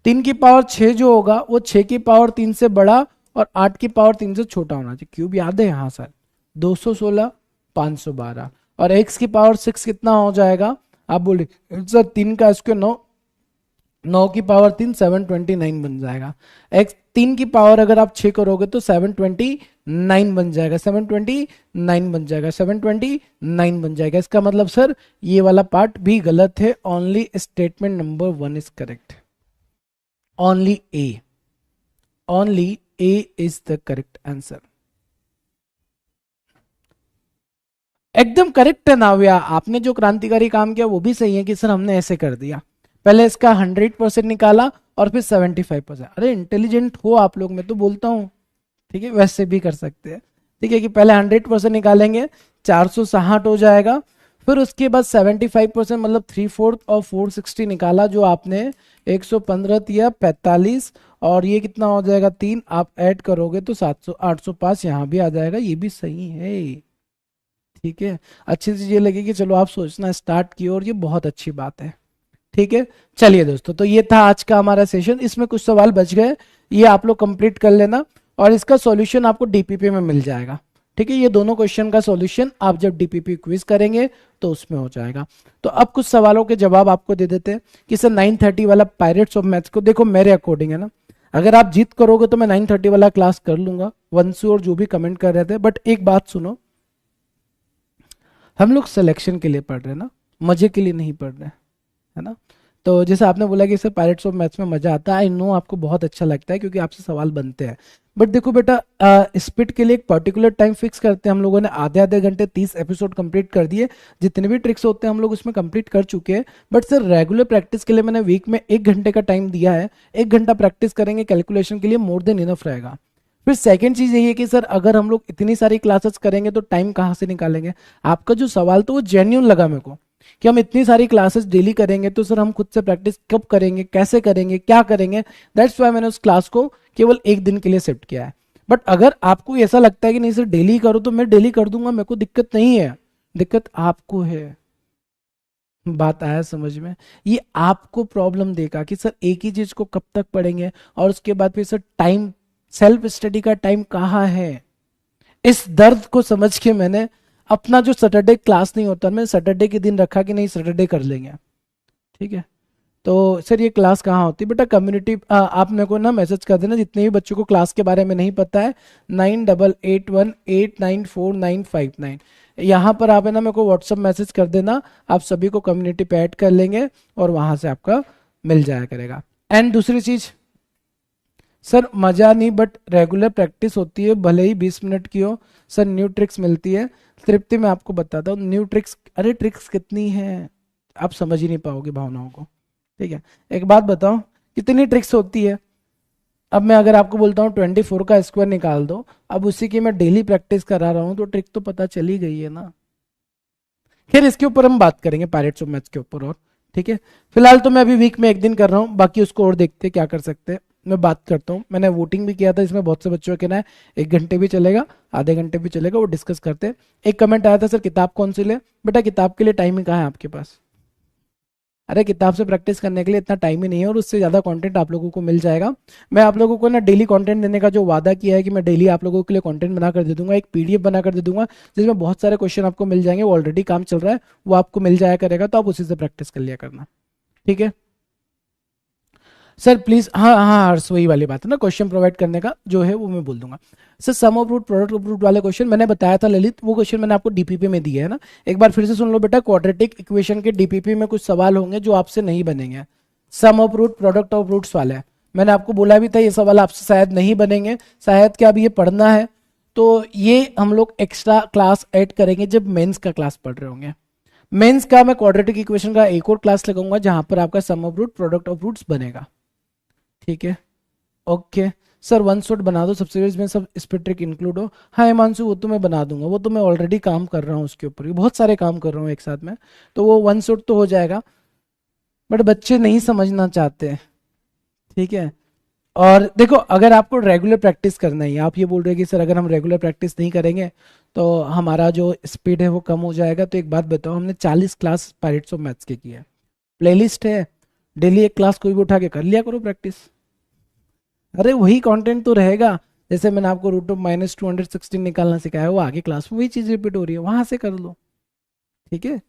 3 की पावर 6 जो होगा वो 6 की पावर 3 से बड़ा और 8 की पावर 3 से छोटा होना चाहिए। क्यूब याद है यहाँ सर, 216 512, और x की पावर 6 कितना हो जाएगा, आप बोले सर 3 का स्क्वायर 9, 9 की पावर 3 729 बन जाएगा। x 3 की पावर अगर आप 6 करोगे तो 729 बन जाएगा, 729 बन जाएगा, 729 बन जाएगा। इसका मतलब सर ये वाला पार्ट भी गलत है, only statement number 1 is correct, only A is the correct answer. एकदम करेक्ट है नाव्या, आपने जो क्रांतिकारी काम किया वो भी सही है कि सर हमने ऐसे कर दिया, पहले इसका 100% निकाला और फिर 75%। अरे इंटेलिजेंट हो आप लोग, मैं तो बोलता हूँ। ठीक है, वैसे भी कर सकते हैं। ठीक है कि पहले 100% निकालेंगे, 460 हो जाएगा, फिर उसके बाद 75% मतलब 3/4 और 460 निकाला जो आपने, 115 दिया 45, और ये कितना हो जाएगा 3, आप ऐड करोगे तो 700 805 यहाँ भी आ जाएगा, ये भी सही है। ठीक है, अच्छी चीज ये लगी कि चलो आप सोचना स्टार्ट किए और ये बहुत अच्छी बात है। ठीक है, चलिए दोस्तों, तो ये था आज का हमारा सेशन, इसमें कुछ सवाल बच गए, ये आप लोग कंप्लीट कर लेना और इसका सॉल्यूशन आपको डीपीपी में मिल जाएगा। ठीक है, ये दोनों क्वेश्चन का सॉल्यूशन आप जब डीपीपी क्विज करेंगे तो उसमें हो जाएगा। तो अब कुछ सवालों के जवाब आपको दे देते हैं कि सर 9:30 वाला पायरेट्स ऑफ मैथ्स को, देखो मेरे अकॉर्डिंग है ना, अगर आप जीत करोगे तो मैं 9:30 वाला क्लास कर लूंगा, वंशु और जो भी कमेंट कर रहे थे, बट एक बात सुनो, हम लोग सिलेक्शन के लिए पढ़ रहे हैं ना, मजे के लिए नहीं पढ़ रहे, है ना। तो जैसे आपने बोला कि सर पायरेट्स ऑफ मैथ्स में मजा आता है, आई नो आपको बहुत अच्छा लगता है क्योंकि आपसे सवाल बनते हैं, बट देखो बेटा, स्पीड के लिए एक पर्टिकुलर टाइम फिक्स करते हैं हम लोगों ने, आधे आधे घंटे 30 एपिसोड कंप्लीट कर दिए, जितने भी ट्रिक्स होते हैं हम लोग उसमें कंप्लीट कर चुके हैं। बट सर रेगुलर प्रैक्टिस के लिए मैंने वीक में 1 घंटे का टाइम दिया है, 1 घंटा प्रैक्टिस करेंगे कैलकुलेशन के लिए, मोर देन इनफ रहेगा। फिर सेकंड चीज यही है कि सर अगर हम लोग इतनी सारी क्लासेस करेंगे तो टाइम कहाँ से निकालेंगे। आपका जो सवाल तो वो जेन्यून लगा मेरे को कि हम इतनी सारी क्लासेस डेली करेंगे तो सर हम खुद से प्रैक्टिस कब करेंगे, कैसे करेंगे, क्या करेंगे, दैट्स वाई मैंने उस क्लास को केवल 1 दिन के लिए शिफ्ट किया है। बट अगर आपको ऐसा लगता है कि नहीं सर डेली करो, तो मैं डेली कर दूंगा, मेरे को दिक्कत नहीं है, दिक्कत आपको है। बात आया समझ में, ये आपको प्रॉब्लम देगा कि सर एक ही चीज को कब तक पढ़ेंगे, और उसके बाद फिर सर टाइम, सेल्फ स्टडी का टाइम कहाँ है। इस दर्द को समझ के मैंने अपना जो सैटरडे क्लास नहीं होता, मैं सैटरडे के दिन रखा कि नहीं सैटरडे कर लेंगे। ठीक है, तो सर ये क्लास कहाँ होती है बेटा, कम्युनिटी, आप मेरे को ना मैसेज कर देना जितने भी बच्चों को क्लास के बारे में नहीं पता है, 9881894959, यहाँ पर आप है ना मेरे को व्हाट्सअप मैसेज कर देना, आप सभी को कम्युनिटी पे ऐड कर लेंगे और वहां से आपका मिल जाया करेगा। एंड दूसरी चीज सर, मजा नहीं बट रेगुलर प्रैक्टिस होती है, भले ही 20 मिनट की हो, सर न्यू ट्रिक्स मिलती है। तृप्ति मैं आपको बताता हूँ न्यू ट्रिक्स, अरे ट्रिक्स कितनी है आप समझ ही नहीं पाओगे भावनाओं को। ठीक है, एक बात बताओ कितनी ट्रिक्स होती है। अब मैं अगर आपको बोलता हूँ 24 का स्क्वायर निकाल दो, अब उसी की मैं डेली प्रैक्टिस करा रहा हूँ तो ट्रिक तो पता चली गई है ना। खैर इसके ऊपर हम बात करेंगे पायरेट्स ऑफ मैथ्स के ऊपर और, ठीक है। फिलहाल तो मैं अभी वीक में एक दिन कर रहा हूँ, बाकी उसको और देखते हैं क्या कर सकते हैं। मैं बात करता हूँ, मैंने वोटिंग भी किया था इसमें, बहुत से बच्चों के ना 1 घंटे भी चलेगा, आधे घंटे भी चलेगा, वो डिस्कस करते हैं। एक कमेंट आया था सर किताब कौन सी ले, बेटा किताब के लिए टाइम ही कहाँ है आपके पास। अरे किताब से प्रैक्टिस करने के लिए इतना टाइम ही नहीं है, और उससे ज़्यादा कंटेंट आप लोगों को मिल जाएगा। मैं आप लोगों को ना डेली कंटेंट देने का जो वादा किया है कि मैं डेली आप लोगों के लिए कंटेंट बना कर दे दूंगा, एक पीडीएफ बना कर दे दूंगा जिसमें बहुत सारे क्वेश्चन आपको मिल जाएंगे, वो ऑलरेडी काम चल रहा है, वो आपको मिल जाया करेगा, तो आप उसी से प्रैक्टिस कर लिया करना, ठीक है। सर प्लीज, हाँ हाँ हर्ष, वही वाली बात है ना, क्वेश्चन प्रोवाइड करने का जो है वो मैं बोल दूंगा। Sir sum of root product of root वाले क्वेश्चन मैंने बताया था ललित, वो क्वेश्चन मैंने आपको डीपीपी में दिया है ना, एक बार फिर से सुन लो बेटा। क्वाड्रेटिक इक्वेशन के डीपीपी में कुछ सवाल होंगे जो आपसे नहीं बनेंगे, sum of root product of roots वाले। मैंने आपको बोला भी था ये सवाल आपसे शायद नहीं बनेंगे, शायद क्या, अभी ये पढ़ना है तो ये हम लोग एक्स्ट्रा क्लास ऐड करेंगे जब मेंस का क्लास पढ़ रहे होंगे। मेंस का मैं क्वाड्रेटिक इक्वेशन का एक और क्लास लगाऊंगा जहां पर आपका sum of root product of roots बनेगा, ठीक है। ओके सर वन शॉट बना दो सबसे इसमें सब स्पीड ट्रिक इंक्लूड हो। हाँ हिमांशु वो तो मैं बना दूंगा, वो तो मैं ऑलरेडी काम कर रहा हूँ उसके ऊपर, भी बहुत सारे काम कर रहा हूँ एक साथ में, तो वो वन शॉट तो हो जाएगा, बट बच्चे नहीं समझना चाहते, ठीक है। और देखो अगर आपको रेगुलर प्रैक्टिस करना है, आप ये बोल रहे हैं कि सर अगर हम रेगुलर प्रैक्टिस नहीं करेंगे तो हमारा जो स्पीड है वो कम हो जाएगा, तो एक बात बताओ, हमने 40 क्लास पायरेट्स ऑफ मैथ्स की है, प्लेलिस्ट है, डेली एक क्लास कोई भी उठा के कर लिया करो प्रैक्टिस। अरे वही कंटेंट तो रहेगा, जैसे मैंने आपको रूट ऑफ -216 निकालना सिखाया, वो आगे क्लास में वही चीज रिपीट हो रही है, वहां से कर लो, ठीक है।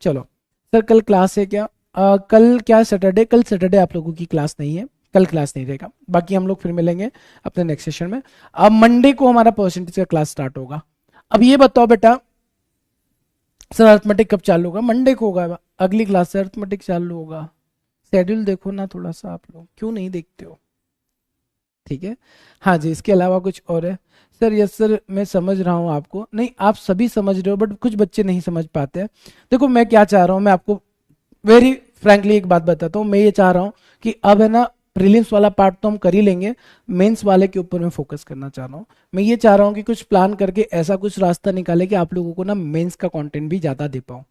चलो सर कल क्लास है क्या, कल क्या सैटरडे, कल सैटरडे आप लोगों की क्लास नहीं है, कल क्लास नहीं रहेगा, बाकी हम लोग फिर मिलेंगे अपने नेक्स्ट सेशन में। अब मंडे को हमारा परसेंटेज का क्लास स्टार्ट होगा। अब ये बताओ बेटा सर अर्थमेटिक कब चालू होगा, मंडे को होगा, अगली क्लास से अर्थमेटिक चालू होगा। शेड्यूल देखो ना थोड़ा सा, आप लोग क्यों नहीं देखते हो, ठीक है। हाँ जी इसके अलावा कुछ और है सर, यस सर मैं समझ रहा हूँ आपको, नहीं आप सभी समझ रहे हो बट कुछ बच्चे नहीं समझ पाते हैं। देखो मैं क्या चाह रहा हूँ, मैं आपको वेरी फ्रैंकली एक बात बताता हूँ, मैं ये चाह रहा हूँ कि अब है ना प्रीलिम्स वाला पार्ट तो हम कर ही लेंगे, मेंस वाले के ऊपर मैं फोकस करना चाह रहा हूँ। मैं ये चाह रहा हूँ कि कुछ प्लान करके ऐसा कुछ रास्ता निकाले कि आप लोगों को ना मेंस का कंटेंट भी ज्यादा दे पाऊँ,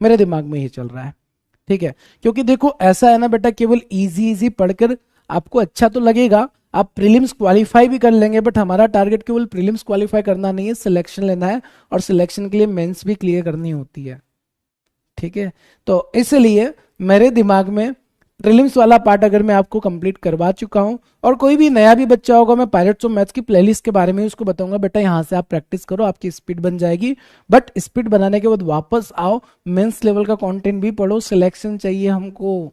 मेरे दिमाग में ये चल रहा है, ठीक है। क्योंकि देखो ऐसा है ना बेटा, केवल इजी इजी पढ़कर आपको अच्छा तो लगेगा, आप प्रीलिम्स क्वालिफाई भी कर लेंगे, बट हमारा टारगेट केवल प्रीलिम्स क्वालिफाई करना नहीं है, सिलेक्शन लेना है, और सिलेक्शन के लिए मेंस भी क्लियर करनी होती है, ठीक है। तो इसलिए मेरे दिमाग में प्रीलिम्स वाला पार्ट अगर मैं आपको कंप्लीट करवा चुका हूं, और कोई भी नया भी बच्चा होगा मैं पायरेट्स ऑफ मैथ्स की प्लेलिस्ट के बारे में उसको बताऊंगा, बेटा यहाँ से आप प्रैक्टिस करो, आपकी स्पीड बन जाएगी, बट स्पीड बनाने के बाद वापस आओ, मेंस लेवल का कंटेंट भी पढ़ो, सिलेक्शन चाहिए हमको।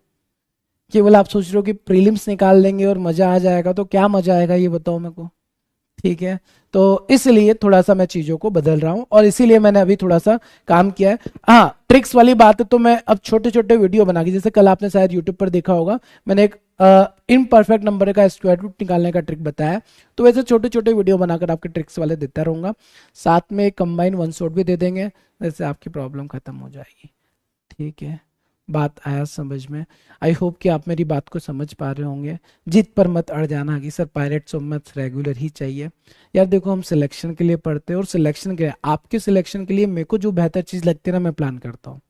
केवल आप सोच रहे हो कि प्रीलिम्स निकाल लेंगे और मजा आ जाएगा, तो क्या मजा आएगा ये बताओ मेरे को, ठीक है। तो इसलिए थोड़ा सा मैं चीजों को बदल रहा हूं, और इसीलिए मैंने अभी थोड़ा सा काम किया है। हाँ ट्रिक्स वाली बात है तो मैं अब छोटे छोटे वीडियो बना के, जैसे कल आपने शायद यूट्यूब पर देखा होगा, मैंने एक इनपरफेक्ट नंबर का स्क्वायर रूट निकालने का ट्रिक बताया, तो वैसे छोटे छोटे वीडियो बनाकर आपके ट्रिक्स वाले देता रहूंगा, साथ में एक कंबाइन वन शॉट भी दे देंगे, वैसे आपकी प्रॉब्लम खत्म हो जाएगी, ठीक है। बात आया समझ में, आई होप कि आप मेरी बात को समझ पा रहे होंगे। जिद पर मत अड़ जाना कि sir pirates of maths regular ही चाहिए, यार देखो हम सिलेक्शन के लिए पढ़ते हैं, और सिलेक्शन के आपके सिलेक्शन के लिए मेरे को जो बेहतर चीज लगती है ना मैं प्लान करता हूँ,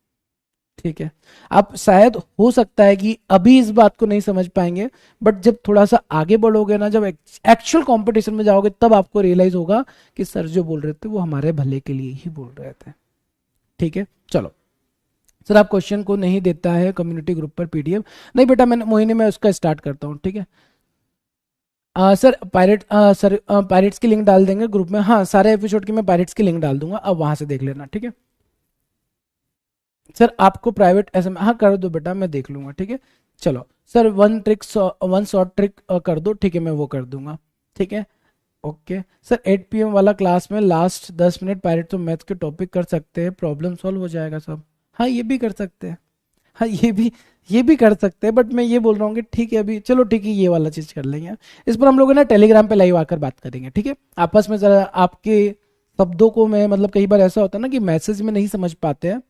ठीक है। आप शायद हो सकता है कि अभी इस बात को नहीं समझ पाएंगे, बट जब थोड़ा सा आगे बढ़ोगे ना, जब एक्चुअल कंपटीशन में जाओगे, तब आपको रियलाइज होगा कि सर जो बोल रहे थे वो हमारे भले के लिए ही बोल रहे थे, ठीक है। चलो सर आप क्वेश्चन को नहीं देता है कम्युनिटी ग्रुप पर पीडीएफ, नहीं बेटा मैंने महीने में उसका स्टार्ट करता हूँ, ठीक है। सर पायरेट्स की लिंक डाल देंगे ग्रुप में, हाँ सारे एपिसोड की मैं पायरेट्स की लिंक डाल दूंगा, अब वहां से देख लेना, ठीक है। सर आपको प्राइवेट एसएम हाँ कर दो बेटा, मैं देख लूंगा, ठीक है। चलो सर वन शॉर्ट ट्रिक कर दो, ठीक है मैं वो कर दूंगा, ठीक है। ओके सर 8 PM वाला क्लास में last 10 minute pirates of maths के टॉपिक कर सकते हैं, प्रॉब्लम सॉल्व हो जाएगा सब। हाँ ये भी कर सकते हैं, हाँ ये भी कर सकते हैं, बट मैं ये बोल रहा हूँ कि ठीक है अभी चलो ठीक है ये वाला चीज कर लेंगे, इस पर हम लोग ना टेलीग्राम पे लाइव आकर बात करेंगे, ठीक है। आपस में जरा आपके शब्दों को मैं मतलब कई बार ऐसा होता है ना कि मैसेज में नहीं समझ पाते हैं,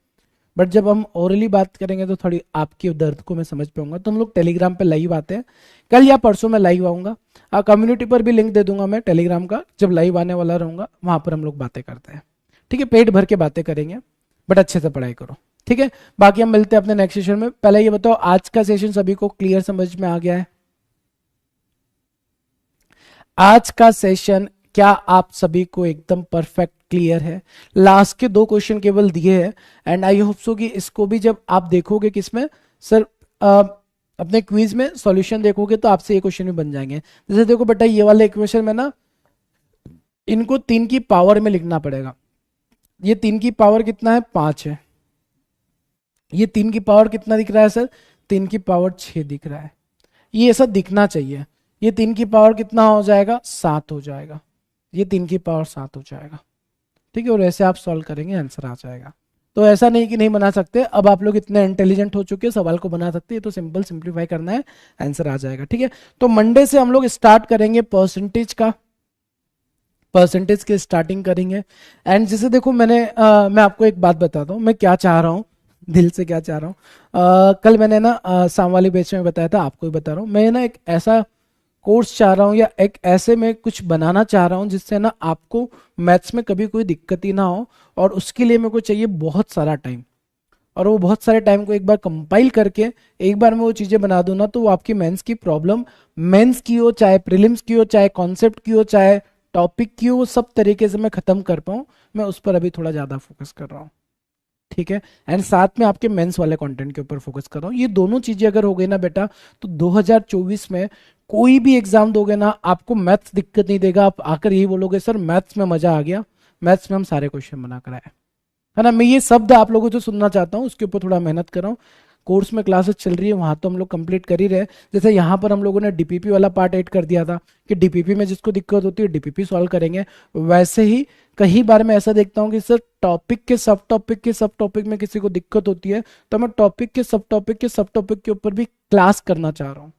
बट जब हम ओरली बात करेंगे तो थोड़ी आपकी दर्द को मैं समझ पाऊंगा। तो हम लोग टेलीग्राम पे लाइव आते हैं, कल या परसों मैं लाइव आऊंगा। कम्युनिटी पर भी लिंक दे दूंगा मैं टेलीग्राम का, जब लाइव आने वाला रहूंगा वहां पर हम लोग बातें करते हैं। ठीक है, पेट भर के बातें करेंगे, बट अच्छे से पढ़ाई करो। ठीक है, बाकी हम मिलते हैं अपने नेक्स्ट सेशन में। पहले ये बताओ, आज का सेशन सभी को क्लियर समझ में आ गया है? आज का सेशन क्या आप सभी को एकदम परफेक्ट क्लियर है? लास्ट के 2 क्वेश्चन केवल दिए हैं, एंड आई होप सो कि इसको भी जब आप देखोगे किसमें सर, अपने क्विज में सॉल्यूशन देखोगे तो आपसे ये क्वेश्चन भी बन जाएंगे। जैसे देखो बेटा, ये वाले इक्वेशन में ना इनको 3 की पावर में लिखना पड़ेगा। ये 3 की पावर कितना है? 5 है। ये 3 की पावर कितना दिख रहा है सर? 3 की पावर 6 दिख रहा है। ये ऐसा दिखना चाहिए। ये 3 की पावर कितना हो जाएगा? 7 हो जाएगा। ये 3 की पावर 7 हो जाएगा। ठीक है, और ऐसे आप सॉल्व करेंगे, आंसर आ जाएगा। तो ऐसा नहीं कि नहीं बना सकते, अब आप लोग इतने इंटेलिजेंट हो चुके हैं, सवाल को बना सकते हैं। तो सिंपल सिंप्लीफाई करना है, आंसर आ जाएगा। ठीक है, तो मंडे से हम लोग स्टार्ट करेंगे परसेंटेज का, परसेंटेज के स्टार्टिंग करेंगे। एंड जैसे देखो मैं आपको एक बात बताता हूँ, मैं क्या चाह रहा हूँ, दिल से क्या चाह रहा हूँ। कल मैंने ना शाम वाली बैच में बताया था, आपको भी बता रहा हूँ। मैं ना एक ऐसा कोर्स चाह रहा हूँ, या एक ऐसे में कुछ बनाना चाह रहा हूँ जिससे ना आपको मैथ्स में कभी कोई दिक्कत ही ना हो। और उसके लिए मेरे को चाहिए बहुत सारा टाइम, और वो बहुत सारे टाइम को एक बार कंपाइल करके एक बार में वो चीज़ें बना दूँ ना, तो वो आपकी मेंस की प्रॉब्लम, मेंस की हो चाहे प्रीलिम्स की हो, चाहे कॉन्सेप्ट की हो, चाहे टॉपिक की हो, वो सब तरीके से मैं खत्म कर पाऊँ। मैं उस पर अभी थोड़ा ज़्यादा फोकस कर रहा हूँ। ठीक है, एंड साथ में आपके मेंस वाले कंटेंट के ऊपर फोकस कर रहा हूँ। ये दोनों चीजें अगर हो गई ना बेटा, तो 2024 में कोई भी एग्जाम दोगे ना, आपको मैथ्स दिक्कत नहीं देगा। आप आकर यही बोलोगे सर मैथ्स में मजा आ गया, मैथ्स में हम सारे क्वेश्चन बना कर आए। है ना, मैं ये शब्द आप लोगों से सुनना चाहता हूँ, उसके ऊपर थोड़ा मेहनत कर रहा हूँ। कोर्स में क्लासेस चल रही है, वहां तो हम लोग कंप्लीट कर ही रहे। जैसे यहाँ पर हम लोगों ने डीपीपी वाला पार्ट ऐड कर दिया था कि डीपीपी में जिसको दिक्कत होती है डीपीपी सॉल्व करेंगे। वैसे ही कई बार मैं ऐसा देखता हूँ कि सर टॉपिक के सब टॉपिक के सब टॉपिक में किसी को दिक्कत होती है, तो मैं टॉपिक के सब टॉपिक के सब टॉपिक के ऊपर भी क्लास करना चाह रहा हूँ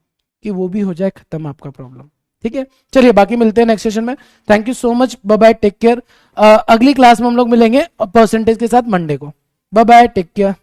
कि वो भी हो जाए खत्म आपका प्रॉब्लम। ठीक है, चलिए बाकी मिलते हैं नेक्स्ट सेशन में। Thank you so much, bye bye, take care. अगली क्लास में हम लोग मिलेंगे परसेंटेज के साथ मंडे को। Bye bye, take care.